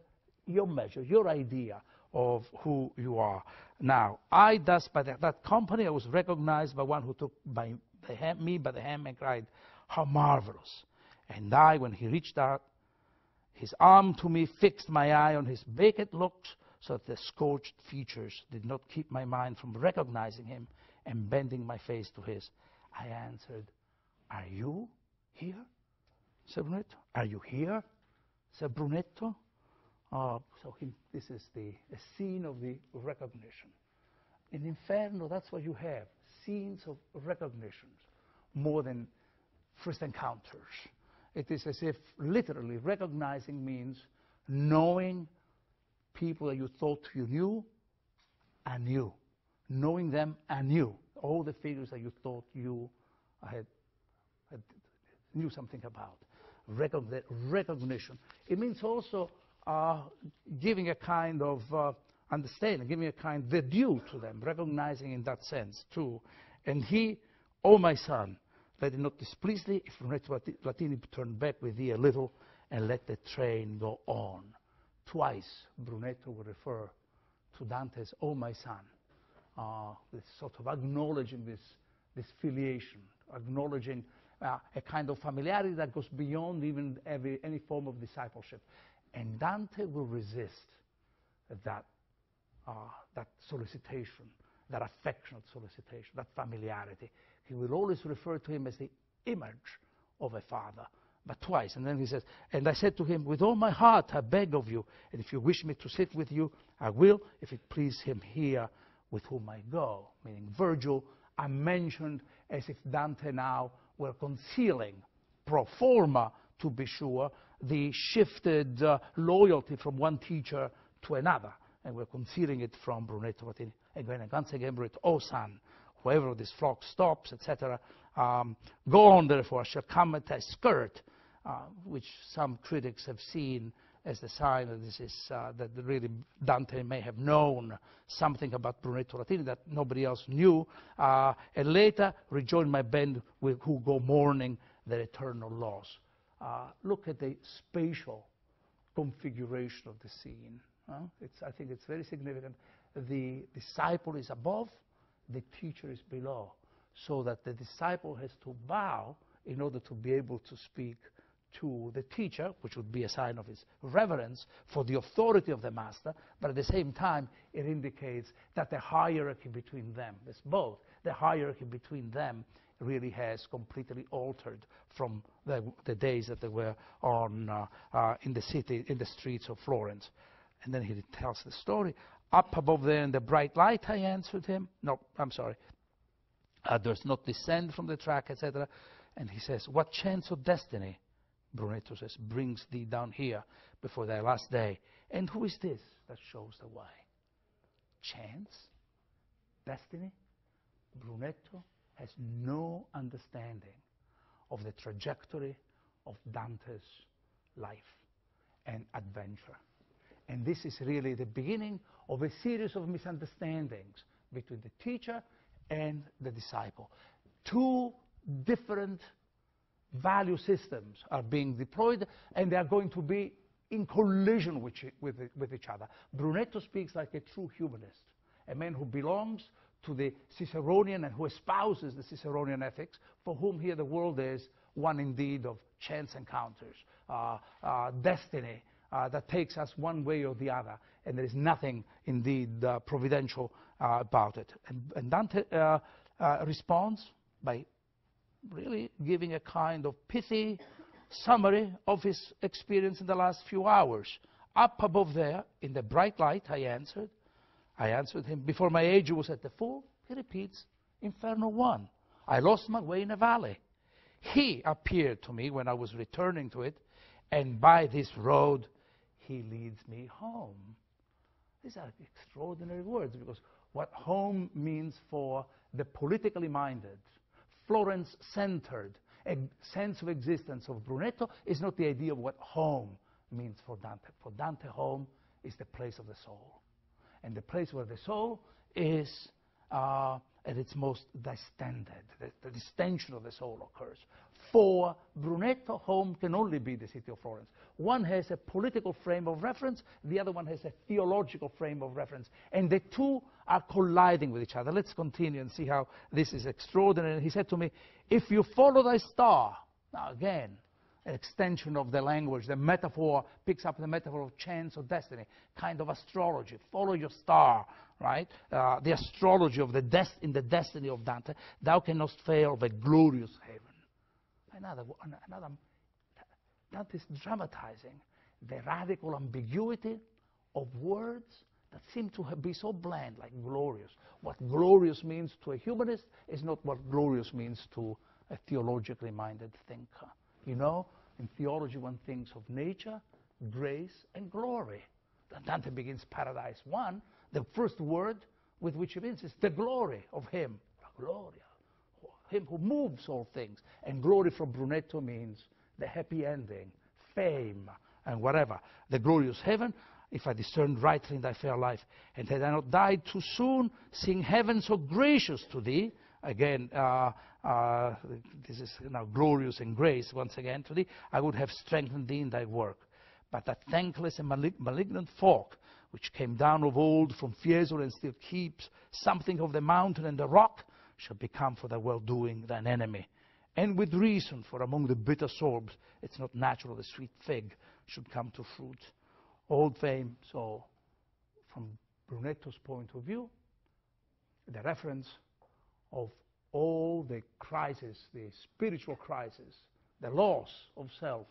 S1: your measure, your idea of who you are. Now, thus, by that company, I was recognized by one who took me by the hand and cried, "How marvelous!" And I, when he reached out his arm to me, fixed my eye on his vacant looks, so that the scorched features did not keep my mind from recognizing him, and bending my face to his, I answered, "Are you here?" said Brunetto. "Are you here?" said Brunetto. This is the scene of the recognition. In Inferno, that's what you have, scenes of recognitions, more than first encounters. It is as if literally recognizing means knowing people that you thought you knew anew, knowing them anew, all the figures that you thought you knew something about. Recognition. It means also giving a kind of understanding, giving a kind of due to them, recognizing in that sense too. And he, "Oh my son, let it not displease thee if Brunetto Latini turn back with thee a little, and let the train go on." Twice Brunetto will refer to Dante's "Oh my son," this sort of acknowledging this filiation, acknowledging a kind of familiarity that goes beyond even any form of discipleship. And Dante will resist that solicitation, that affectionate solicitation, that familiarity. He will always refer to him as the image of a father, but twice. And then he says, "And I said to him, with all my heart I beg of you, and if you wish me to sit with you, I will, if it please him here with whom I go." Meaning Virgil are mentioned as if Dante now were concealing, pro forma to be sure, the shifted loyalty from one teacher to another. And we're concealing it from Brunetto Latini. Again, and once again, Brunetto, "Oh son, whoever this flock stops," etc. "Go on, therefore, I shall come at thy skirt," which some critics have seen as the sign that this is that really Dante may have known something about Brunetto Latini that nobody else knew, and later rejoin my band who go mourning their eternal loss. Look at the spatial configuration of the scene. I think it's very significant. The disciple is above, the teacher is below, so that the disciple has to bow in order to be able to speak to the teacher, which would be a sign of his reverence for the authority of the master, but at the same time it indicates that the hierarchy between them, it's both, the hierarchy between them really has completely altered from the days that they were on in the city, in the streets of Florence. And then he tells the story. "Up above there in the bright light," I answered him. "No, I'm sorry. Does not descend from the track," etc. And he says, "What chance of destiny," Brunetto says, "brings thee down here before thy last day? And who is this that shows the way?" Chance? Destiny? Brunetto has no understanding of the trajectory of Dante's life and adventure. And this is really the beginning of a series of misunderstandings between the teacher and the disciple. Two different value systems are being deployed, and they are going to be in collision with each other. Brunetto speaks like a true humanist, a man who belongs to the Ciceronian and who espouses the Ciceronian ethics, for whom here the world is one indeed of chance encounters, destiny that takes us one way or the other, and there is nothing indeed providential about it. And Dante responds by really giving a kind of pithy summary of his experience in the last few hours. Up above there, in the bright light, I answered him, before my age was at the full. He repeats, Inferno 1. I lost my way in a valley. He appeared to me when I was returning to it, and by this road he leads me home. These are extraordinary words, because what home means for the politically minded, Florence-centered sense of existence of Brunetto is not the idea of what home means for Dante. For Dante, home is the place of the soul. And the place where the soul is at its most distended, the distension of the soul occurs. For Brunetto, home can only be the city of Florence. One has a political frame of reference, the other one has a theological frame of reference, and the two are colliding with each other. Let's continue and see how this is extraordinary. He said to me, if you follow thy star, now again, an extension of the language, the metaphor picks up the metaphor of chance or destiny, kind of astrology. Follow your star, right? The astrology of in the destiny of Dante, thou cannot fail of a glorious haven. Another Dante is dramatizing the radical ambiguity of words that seem to be so bland, like glorious. What glorious means to a humanist is not what glorious means to a theologically minded thinker. You know, in theology one thinks of nature, grace, and glory. Dante begins Paradise 1. The first word with which he begins is the glory of him. La gloria. Him who moves all things. And glory for Brunetto means the happy ending, fame, and whatever. The glorious heaven, if I discerned rightly in thy fair life, and had I not died too soon, seeing heaven so gracious to thee, again, this is now glorious and grace once again to thee, I would have strengthened thee in thy work. But that thankless and malignant folk, which came down of old from Fiesole and still keeps something of the mountain and the rock, shall become for thy well-doing thine enemy. And with reason, for among the bitter sorbs, it's not natural the sweet fig should come to fruit. Old fame, so from Brunetto's point of view, the reference of all the crisis, the spiritual crisis, the loss of self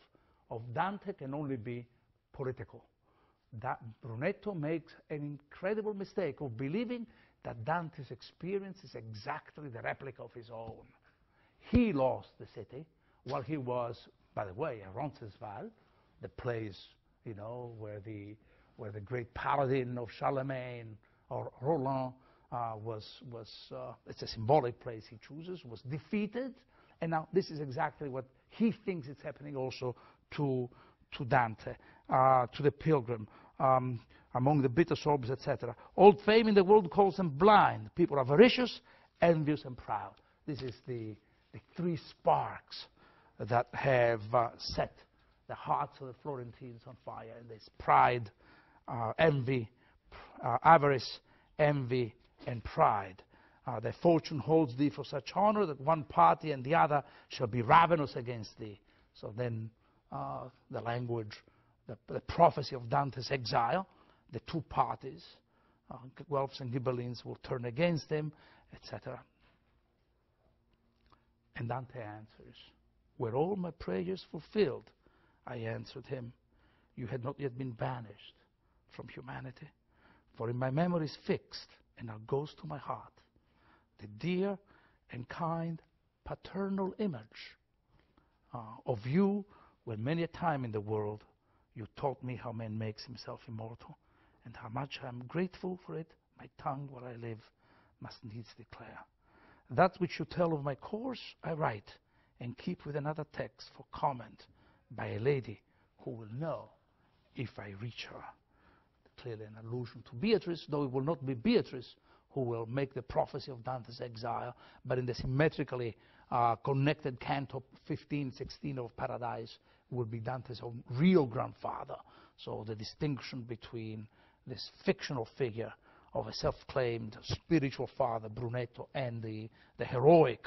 S1: of Dante can only be political. Brunetto makes an incredible mistake of believing that Dante's experience is exactly the replica of his own. He lost the city while he was, by the way, at Roncesvalles, the place, you know, where the great paladin of Charlemagne or Roland it's a symbolic place he chooses, was defeated, and now this is exactly what he thinks is happening also to Dante, to the pilgrim, among the bitter sorbs, etc. Old fame in the world calls them blind. People are avaricious, envious, and proud. This is the three sparks that have set the hearts of the Florentines on fire, and there's pride, envy, avarice, envy, and pride. Thy fortune holds thee for such honor that one party and the other shall be ravenous against thee. So then the language, the prophecy of Dante's exile, the two parties, Guelphs and Ghibellines, will turn against him, etc. And Dante answers, were all my prayers fulfilled? I answered him, you had not yet been banished from humanity, for in my memory is fixed, and now goes to my heart, the dear and kind paternal image of you, when many a time in the world you taught me how man makes himself immortal, and how much I am grateful for it, my tongue while I live must needs declare. That which you tell of my course I write, and keep with another text for comment by a lady who will know if I reach her. clearly an allusion to Beatrice, though it will not be Beatrice who will make the prophecy of Dante's exile, but in the symmetrically connected canto 15, 16 of Paradise will be Dante's own real grandfather. So the distinction between this fictional figure of a self-claimed spiritual father, Brunetto, and the heroic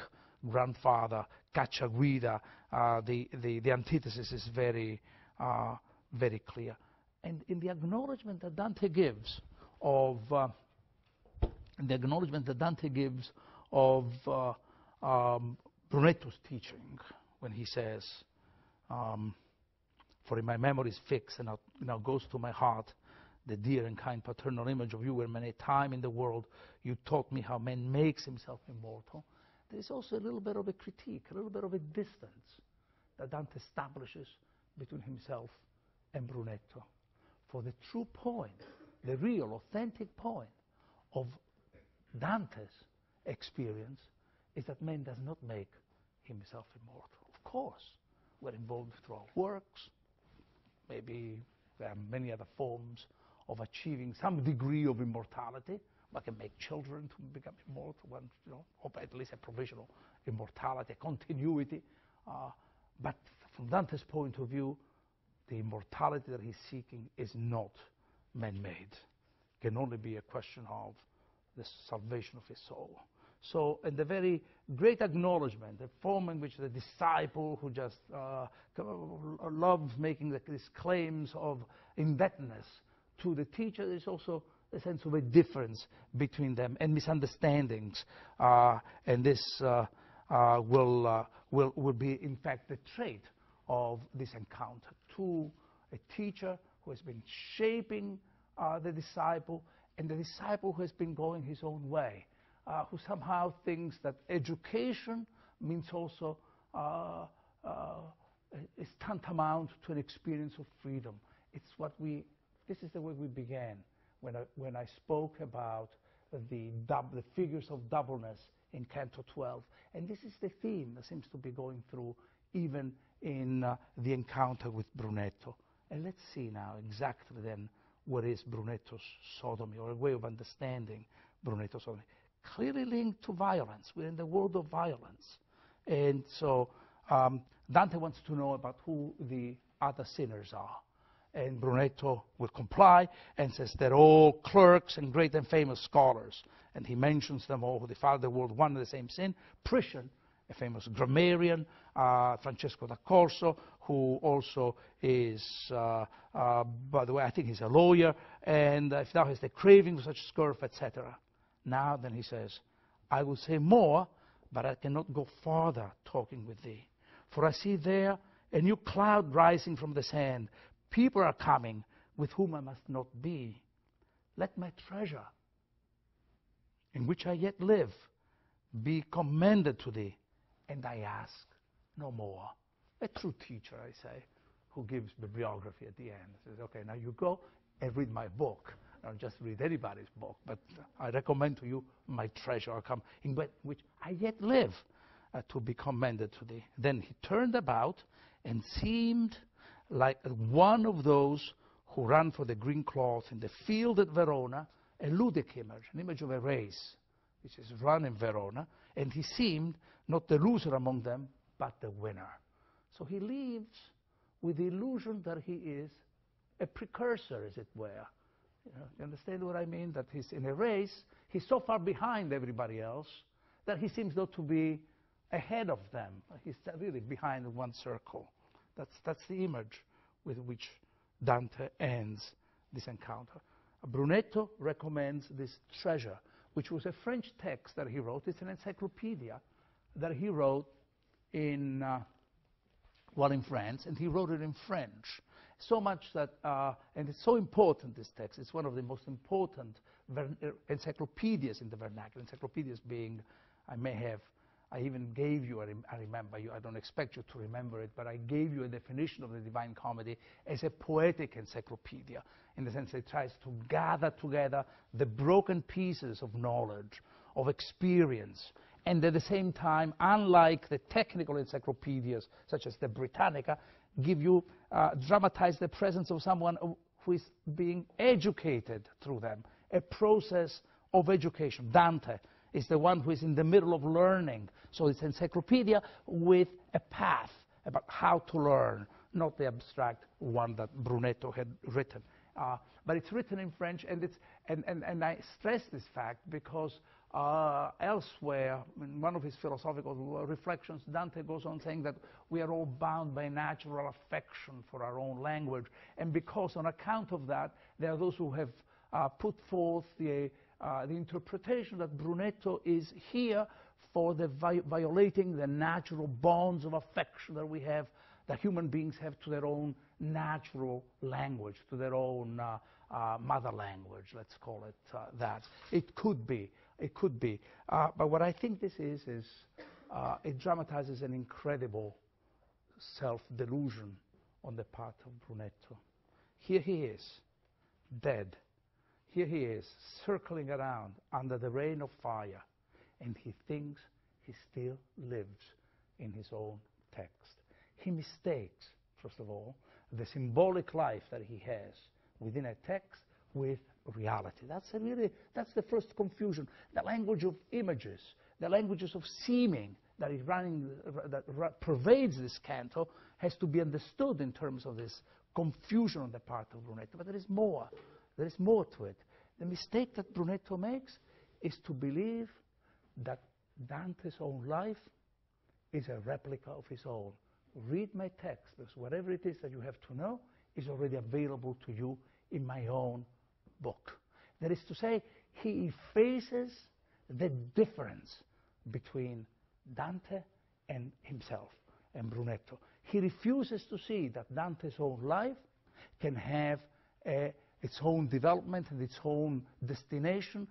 S1: grandfather, Cacciaguida, the antithesis is very, very clear. And in the acknowledgement that Dante gives of Brunetto's teaching, when he says, "For in my memory is fixed, and now goes to my heart, the dear and kind paternal image of you, where many a time in the world you taught me how man makes himself immortal." There is also a little bit of a critique, a little bit of a distance that Dante establishes between himself and Brunetto. For the true point, the real, authentic point of Dante's experience is that man does not make himself immortal. Of course, we're involved through our works. Maybe there are many other forms of achieving some degree of immortality. One can make children to become immortal, one, or at least a provisional immortality, a continuity. But from Dante's point of view, the immortality that he's seeking is not man-made. It can only be a question of the salvation of his soul. So, in the very great acknowledgement, the form in which the disciple who just loves making these claims of indebtedness to the teacher, there's also a sense of a difference between them and misunderstandings. And this will be, in fact, the trait of this encounter. To a teacher who has been shaping the disciple, and the disciple who has been going his own way, who somehow thinks that education means also is tantamount to an experience of freedom. This is the way we began when I spoke about the figures of doubleness in Canto 12. And this is the theme that seems to be going through even in the encounter with Brunetto. And let's see now exactly then what is Brunetto's sodomy, or a way of understanding Brunetto's sodomy. Clearly linked to violence. We're in the world of violence. And so Dante wants to know about who the other sinners are. And Brunetto will comply and says they're all clerks and great and famous scholars. And he mentions them all, who defiled the world, one and the same sin. Priscian, a famous grammarian, Francesco da Corso, who also is, by the way, I think he's a lawyer, and if thou hast a craving for such scurf, etc. Now then he says, I will say more, but I cannot go farther talking with thee. For I see there a new cloud rising from the sand. People are coming with whom I must not be. Let my treasure, in which I yet live, be commended to thee, and I ask no more. A true teacher, I say, who gives bibliography at the end. Says, okay, now you go and read my book. Don't just read anybody's book, but I recommend to you my treasure, in which I yet live, to be commended to thee. Then he turned about and seemed like one of those who ran for the green cloth in the field at Verona, a ludic image, an image of a race, which is run in Verona, and he seemed not the loser among them, but the winner. So he lives with the illusion that he is a precursor, as it were. You understand what I mean? That he's in a race, he's so far behind everybody else that he seems not to be ahead of them. He's really behind in one circle. That's the image with which Dante ends this encounter. Brunetto recommends this treasure, which was a French text that he wrote. It's an encyclopedia that he wrote while in France, and he wrote it in French. So much that, and it's so important, this text, it's one of the most important encyclopedias in the vernacular. Encyclopedias being, I even gave you, I remember you, I don't expect you to remember it, but I gave you a definition of the Divine Comedy as a poetic encyclopedia, in the sense that it tries to gather together the broken pieces of knowledge, of experience, and at the same time, unlike the technical encyclopedias, such as the Britannica, dramatize the presence of someone who is being educated through them, a process of education. Dante is the one who is in the middle of learning. So it's an encyclopedia with a path about how to learn, not the abstract one that Brunetto had written. But it's written in French, and I stress this fact because elsewhere, in one of his philosophical reflections, Dante goes on saying that we are all bound by natural affection for our own language, and because on account of that, there are those who have put forth the interpretation that Brunetto is here for the violating the natural bonds of affection that we have, that human beings have to their own natural language, to their own mother language, let's call it that. It could be. But what I think this is it dramatizes an incredible self-delusion on the part of Brunetto. Here he is, dead. Here he is, circling around under the rain of fire, and he thinks he still lives in his own text. He mistakes, first of all, the symbolic life that he has within a text with reality. That's the first confusion. The language of images, the languages of seeming that is pervades this canto has to be understood in terms of this confusion on the part of Brunetto. But there is more. There is more to it. The mistake that Brunetto makes is to believe that Dante's own life is a replica of his own. Read my text, because whatever it is that you have to know is already available to you in my own book. That is to say, he effaces the difference between Dante and himself and Brunetto. He refuses to see that Dante's own life can have its own development and its own destination,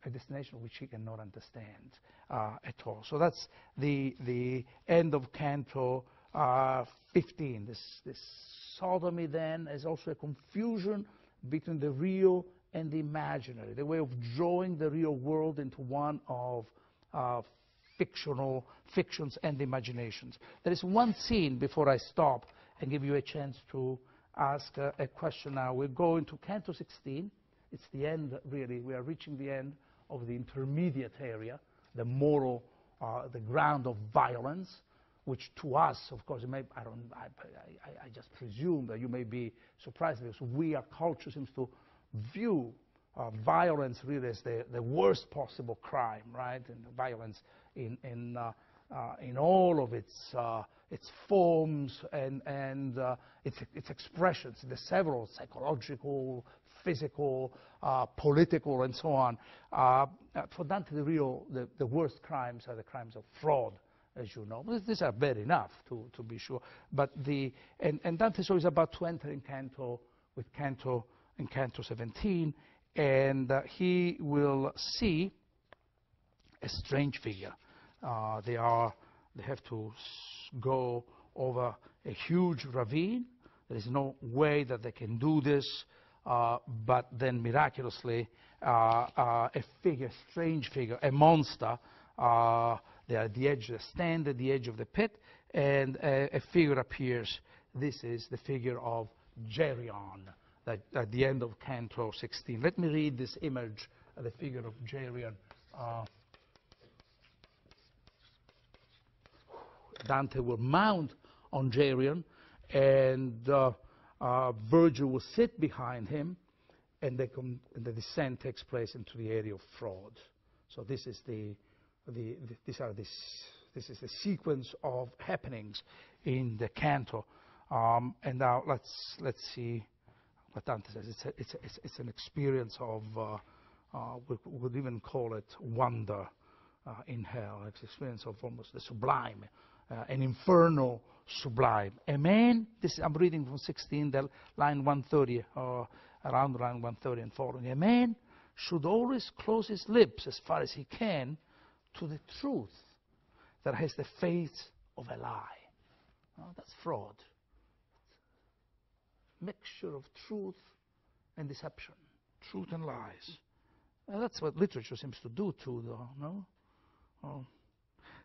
S1: a destination which he cannot understand at all. So that's the end of Canto 15. This sodomy then is also a confusion between the real and the imaginary, the way of drawing the real world into one of fictions and imaginations. There is one scene before I stop and give you a chance to ask a question now. We're going to Canto 16. It's the end, really. We are reaching the end of the intermediate area, the moral, the ground of violence, which to us, of course, I just presume that you may be surprised, because our culture seems to view violence really as the worst possible crime, right? And violence in all of its forms and its expressions, the several psychological, physical, political, and so on. For Dante, the worst crimes are the crimes of fraud, as you know. These are bad enough, to be sure. But and Dante so is about to enter in Canto 17, and he will see a strange figure. They have to go over a huge ravine. There is no way that they can do this, but then miraculously, a strange figure, a monster, they are at the edge, they stand at the edge of the pit, and a figure appears. This is the figure of Geryon, that at the end of Canto 16. Let me read this image of the figure of Geryon. Dante will mount on Geryon, and Virgil will sit behind him, and the descent takes place into the area of fraud. So this is the sequence of happenings in the canto. And now let's see what Dante says. It's an experience of we would even call it wonder in hell. It's an experience of almost the sublime, an infernal sublime. A man, I'm reading from 16, line 130, or around line 130 and following. A man should always close his lips as far as he can to the truth that has the face of a lie. That's fraud. Mixture of truth and deception, truth and lies. Well, that's what literature seems to do too, though, no?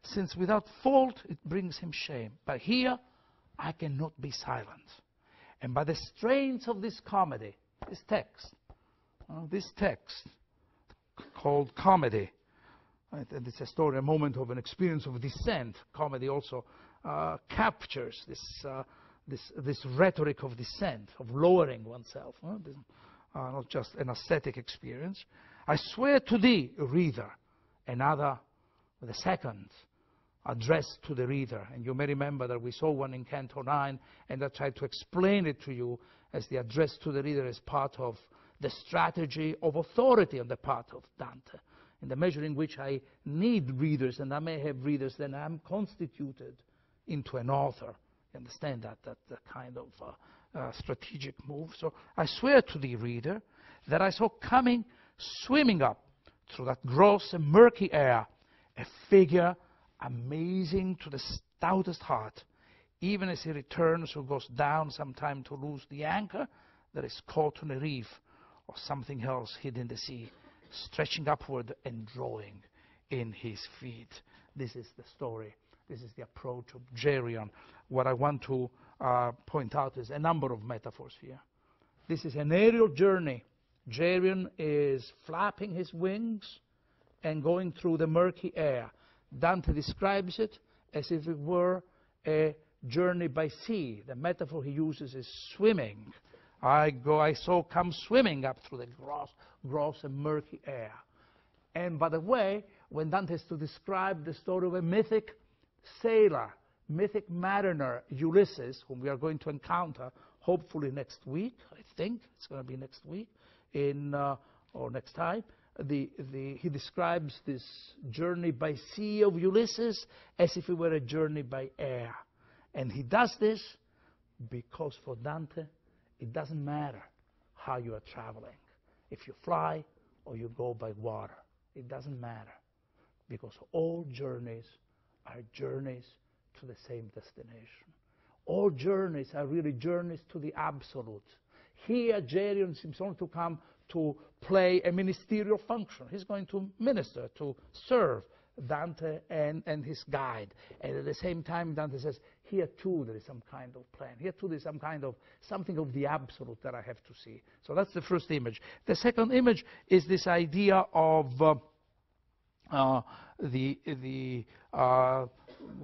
S1: Since without fault it brings him shame. But here I cannot be silent. And by the strains of this comedy, this text called comedy, right? And it's a story, a moment of an experience of descent. Comedy also captures this rhetoric of descent, of lowering oneself, not just an ascetic experience. I swear to thee, reader, another, the second, addressed to the reader. And you may remember that we saw one in Canto 9, and I tried to explain it to you as the address to the reader as part of the strategy of authority on the part of Dante, in the measure in which I need readers, and I may have readers, then I'm constituted into an author. You understand that kind of strategic move. So I swear to thee, reader, that I saw coming, swimming up through that gross and murky air, a figure amazing to the stoutest heart, even as he returns or goes down sometime to lose the anchor that is caught on a reef or something else hid in the sea, stretching upward and drawing in his feet. This is the story. This is the approach of Geryon. What I want to point out is a number of metaphors here. This is an aerial journey. Geryon is flapping his wings and going through the murky air. Dante describes it as if it were a journey by sea. The metaphor he uses is swimming. I saw come swimming up through the gross and murky air. And by the way, when Dante has to describe the story of a mythic sailor, mythic mariner, Ulysses, whom we are going to encounter hopefully next week, I think it's going to be next week, or next time, he describes this journey by sea of Ulysses as if it were a journey by air. And he does this because for Dante, it doesn't matter how you are traveling. If you fly or you go by water, it doesn't matter, because all journeys are journeys to the same destination. All journeys are really journeys to the absolute. Here, Geryon seems only to come to play a ministerial function. He's going to minister, to serve Dante and his guide. And at the same time, Dante says, here too there is some kind of plan. Here too there is some kind of something of the absolute that I have to see. So that's the first image. The second image is this idea of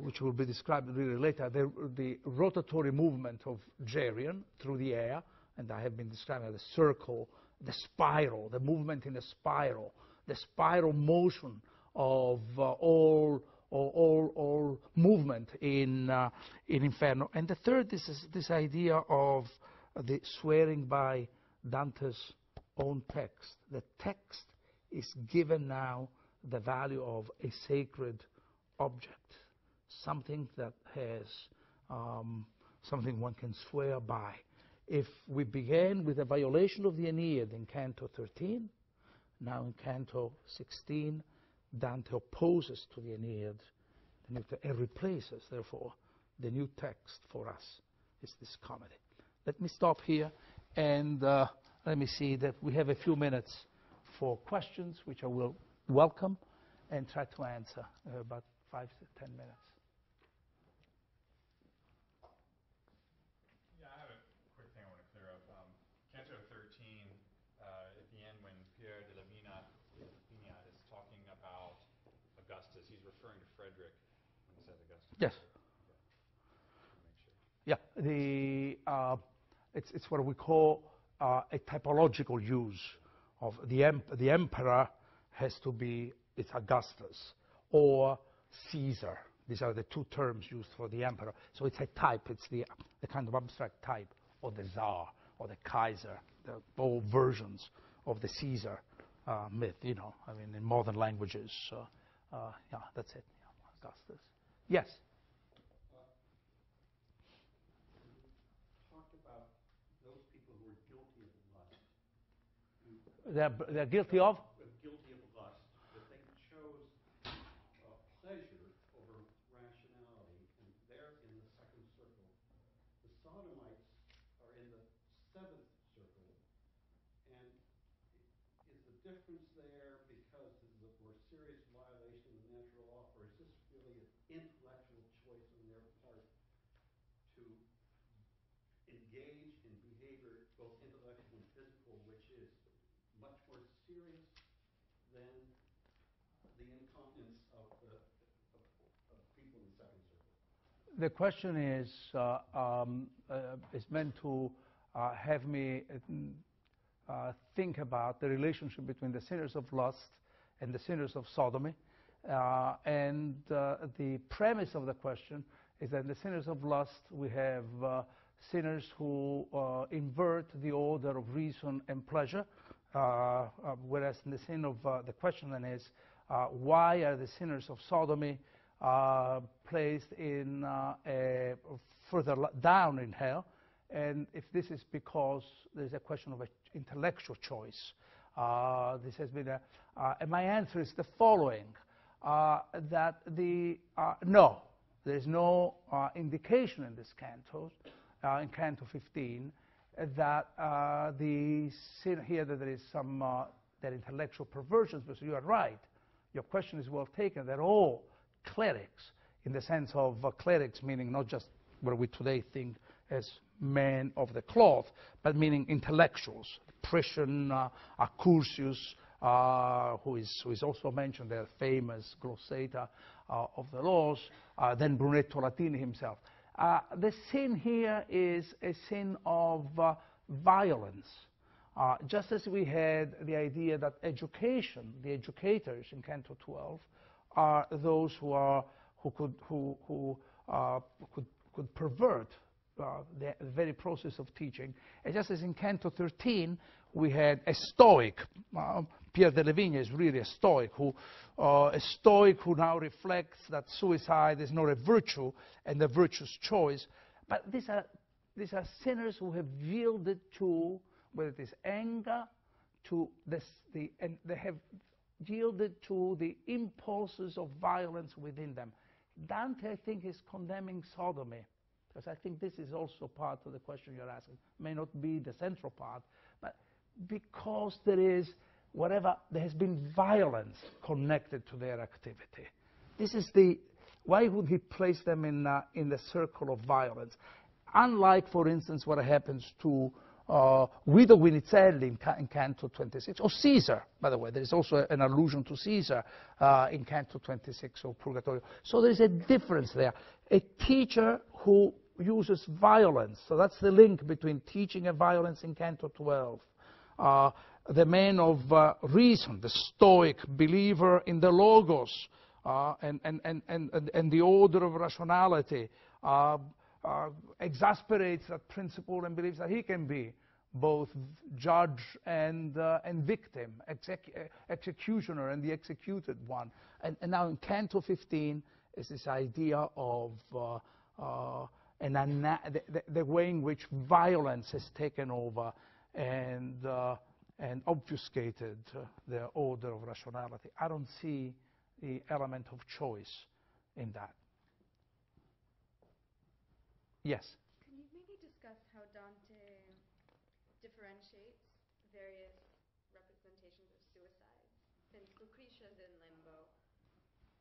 S1: which will be described really later, the rotatory movement of Geryon through the air, and I have been describing the circle, the spiral, the movement in a spiral, the spiral motion of all movement in Inferno. And the third is this idea of the swearing by Dante's own text. The text is given now the value of a sacred object, something that has something one can swear by. If we began with a violation of the Aeneid in Canto 13, now in Canto 16, Dante opposes to the Aeneid and replaces, therefore, the new text for us is this comedy. Let me stop here, and let me see that we have a few minutes for questions, which I will welcome and try to answer about 5 to 10 minutes.
S2: Yeah, I have a quick thing I want to clear up. Canto 13, at the end, when Pierre de la Vignat is talking about Augustus, he's referring to Frederick when he says Augustus.
S1: Yes.
S2: Yeah.
S1: Yeah, it's what we call a typological use of the emperor has to be, it's Augustus or Caesar. These are the two terms used for the emperor. So it's a type, it's the kind of abstract type, or the Tsar, or the Kaiser, all versions of the Caesar myth, I mean, in modern languages. Yeah, that's it, yeah, Augustus. Yes?
S3: Talk about those people who are guilty of lust.
S1: They're guilty of?
S3: Guilty of lust. That they chose pleasure over rationality, and they're in the second circle. The sodomites are in the seventh circle, and is the difference there because this is a more serious violation of the natural law, or is this really an intellectual choice on their part to engage in both intellectual and physical, which is much more serious than the incontinence of people in the second circle?
S1: The question is meant to have me think about the relationship between the sinners of lust and the sinners of sodomy. And the premise of the question is that in the sinners of lust we have sinners who invert the order of reason and pleasure, whereas in the sin of the question then is why are the sinners of sodomy placed in further down in hell, and if this is because there's a question of an intellectual choice. This has been and my answer is the following, that no, there's no indication in this canto, in Canto 15, that the sin here that there is some that intellectual perversions, because you are right, your question is well taken, that all clerics, in the sense of clerics meaning not just what we today think as men of the cloth, but meaning intellectuals. Priscian, Accursius, who is also mentioned there, famous glossator of the laws, then Brunetto Latini himself. The sin here is a sin of violence. Just as we had the idea that education, the educators in Canto 12, are those who could pervert the very process of teaching. And just as in Canto 13 we had a Stoic, Pierre de Levigne is really a Stoic who now reflects that suicide is not a virtue and a virtuous choice. But these are sinners who have yielded to, whether it is anger, to and they have yielded to the impulses of violence within them. Dante, I think, is condemning sodomy, because I think this is also part of the question you're asking. May not be the central part, but because there has been violence connected to their activity. This is why would he place them in the circle of violence? Unlike, for instance, what happens to Guido Guinizelli in Canto 26, or Caesar, by the way. There is also an allusion to Caesar in Canto 26 of Purgatorio. So there is a difference there. A teacher who uses violence, so that's the link between teaching and violence in Canto 12. The man of reason, the Stoic believer in the Logos and the order of rationality, exasperates that principle and believes that he can be both judge and victim, executioner and the executed one. And now in Canto 15 is this idea of the way in which violence has taken over and obfuscated the order of rationality. I don't see the element of choice in that. Yes?
S4: Can you maybe discuss how Dante differentiates various representations of suicide? Since Lucretia's in limbo,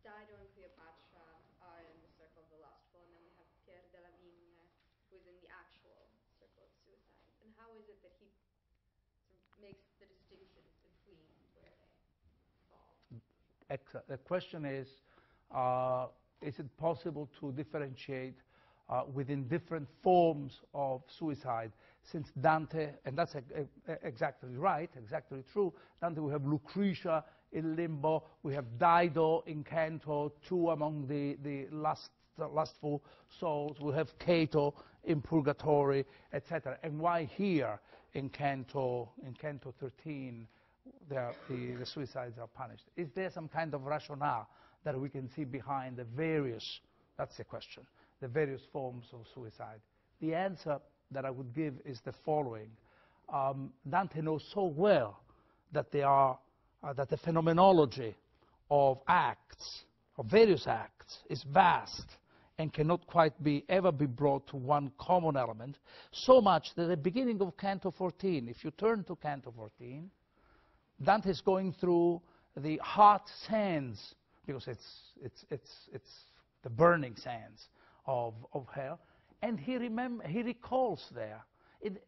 S4: Dido and Cleopatra are in the circle of the lustful, and then we have Pierre de la Vigne, who is in the actual circle of suicide. And how is it that he sort of makes the distinctions between where they fall?
S1: Excellent. The question is it possible to differentiate within different forms of suicide, since Dante, and that's exactly right, exactly true, Dante, we have Lucretia in limbo, we have Dido in Canto 2 among the lustful souls, we have Cato in Purgatory, etc. And why here in Canto 13 the suicides are punished? Is there some kind of rationale that we can see behind the various, that's the question, the various forms of suicide? The answer that I would give is the following. Dante knows so well that that the phenomenology of acts, of various acts, is vast and cannot quite ever be brought to one common element, so much that at the beginning of Canto 14, if you turn to Canto 14, Dante is going through the hot sands, because it's the burning sands of hell, and he recalls there.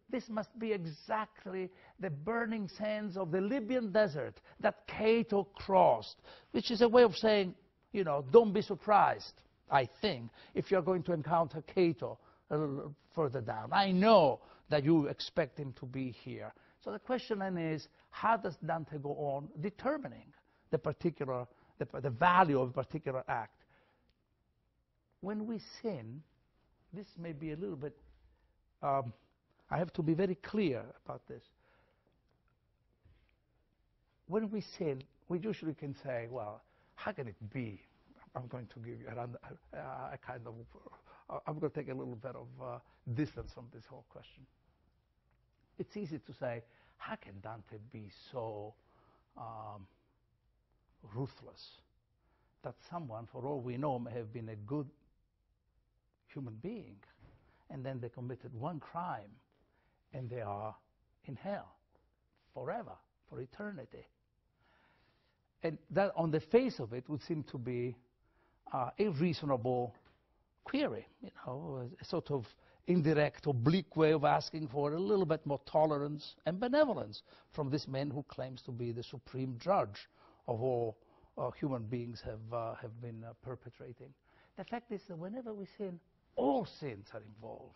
S1: This must be exactly the burning sands of the Libyan desert that Cato crossed, which is a way of saying, you know, don't be surprised, I think, if you're going to encounter Cato a little further down. I know that you expect him to be here. So the question then is, how does Dante go on determining the particular, the value of a particular act? When we sin, this may be a little bit, I have to be very clear about this. When we sin, we usually can say, well, how can it be? I'm going to give you a kind of, I'm going to take a little bit of distance from this whole question. It's easy to say, how can Dante be so ruthless that someone, for all we know, may have been a good human being, and then they committed one crime, and they are in hell forever, for eternity. And that, on the face of it, would seem to be a reasonable query, you know, a sort of indirect, oblique way of asking for a little bit more tolerance and benevolence from this man who claims to be the supreme judge of all human beings have been perpetrating. The fact is that whenever we sin, all sins are involved.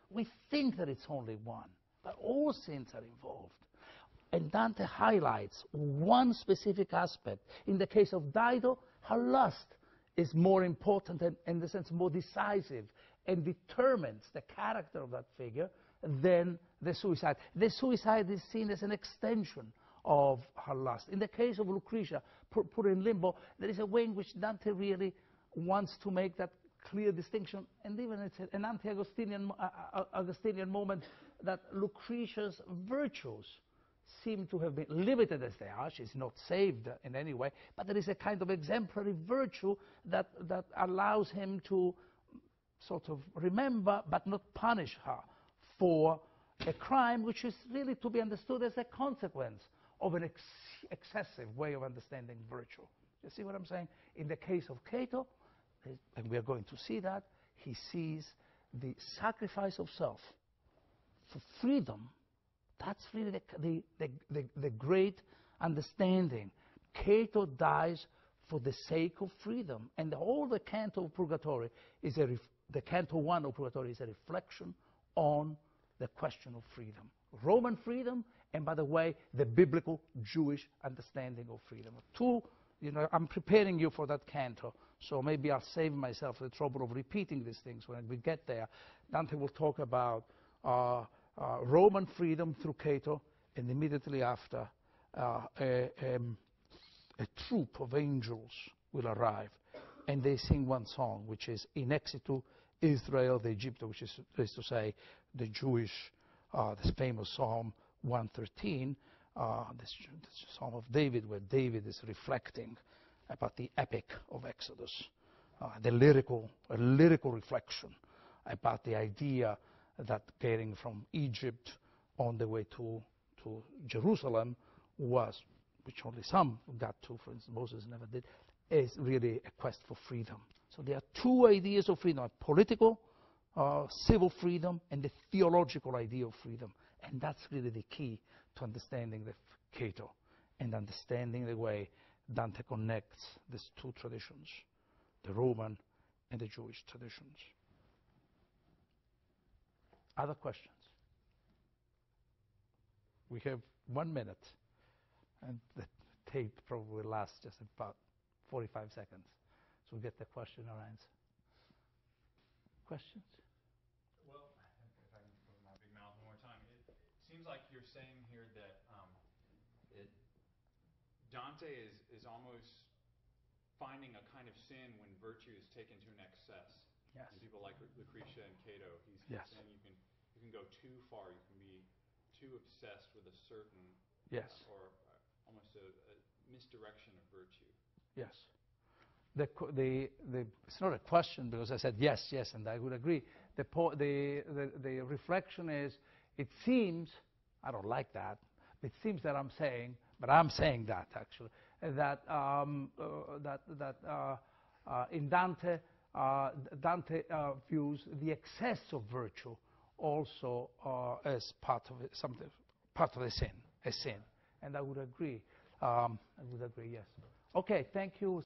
S1: We think that it's only one, but all sins are involved. And Dante highlights one specific aspect. In the case of Dido, her lust is more important and, in the sense, more decisive and determines the character of that figure than the suicide. The suicide is seen as an extension of her lust. In the case of Lucretia, put in limbo, there is a way in which Dante really wants to make that clear distinction, and even it's an anti-Augustinian moment that Lucretia's virtues seem to have been limited as they are. She's not saved in any way, but there is a kind of exemplary virtue that allows him to sort of remember but not punish her for a crime which is really to be understood as a consequence of an excessive way of understanding virtue. You see what I'm saying? In the case of Cato, and we are going to see that, he sees the sacrifice of self for freedom. That's really the great understanding. Cato dies for the sake of freedom. And all the canto of Purgatory is the canto 1 of Purgatory is a reflection on the question of freedom. Roman freedom, and by the way, the biblical Jewish understanding of freedom. Two, you know, I'm preparing you for that canto, so maybe I'll save myself the trouble of repeating these things when we get there. Dante will talk about Roman freedom through Cato, and immediately after, a troop of angels will arrive, and they sing one song, which is In Exitu Israel the Egypto, which is to say the Jewish, this famous Psalm 113, this Psalm of David, where David is reflecting about the epic of Exodus, a lyrical reflection about the idea that getting from Egypt on the way to Jerusalem was, which only some got to, for instance, Moses never did, is really a quest for freedom. So there are two ideas of freedom: political, civil freedom, and the theological idea of freedom. And that's really the key to understanding the Cato and understanding the way Dante connects these two traditions, the Roman and the Jewish traditions. Other questions? We have 1 minute, and the tape probably lasts just about 45 seconds. So we get the question or answer. Questions?
S2: Well, if I can put my big mouth one more time, it seems like you're saying here that Dante is almost finding a kind of sin when virtue is taken to an excess.
S1: Yes.
S2: And people like Lucretia and Cato, he's saying you can go too far, you can be too obsessed with a certain, or almost a misdirection of virtue.
S1: Yes. It's not a question, because I said yes, and I would agree. The reflection is, it seems, I don't like that, it seems that I'm saying, but I'm saying that actually, that in Dante, Dante views the excess of virtue also as part of it, something, part of a sin, and I would agree. Yes. Okay, thank you.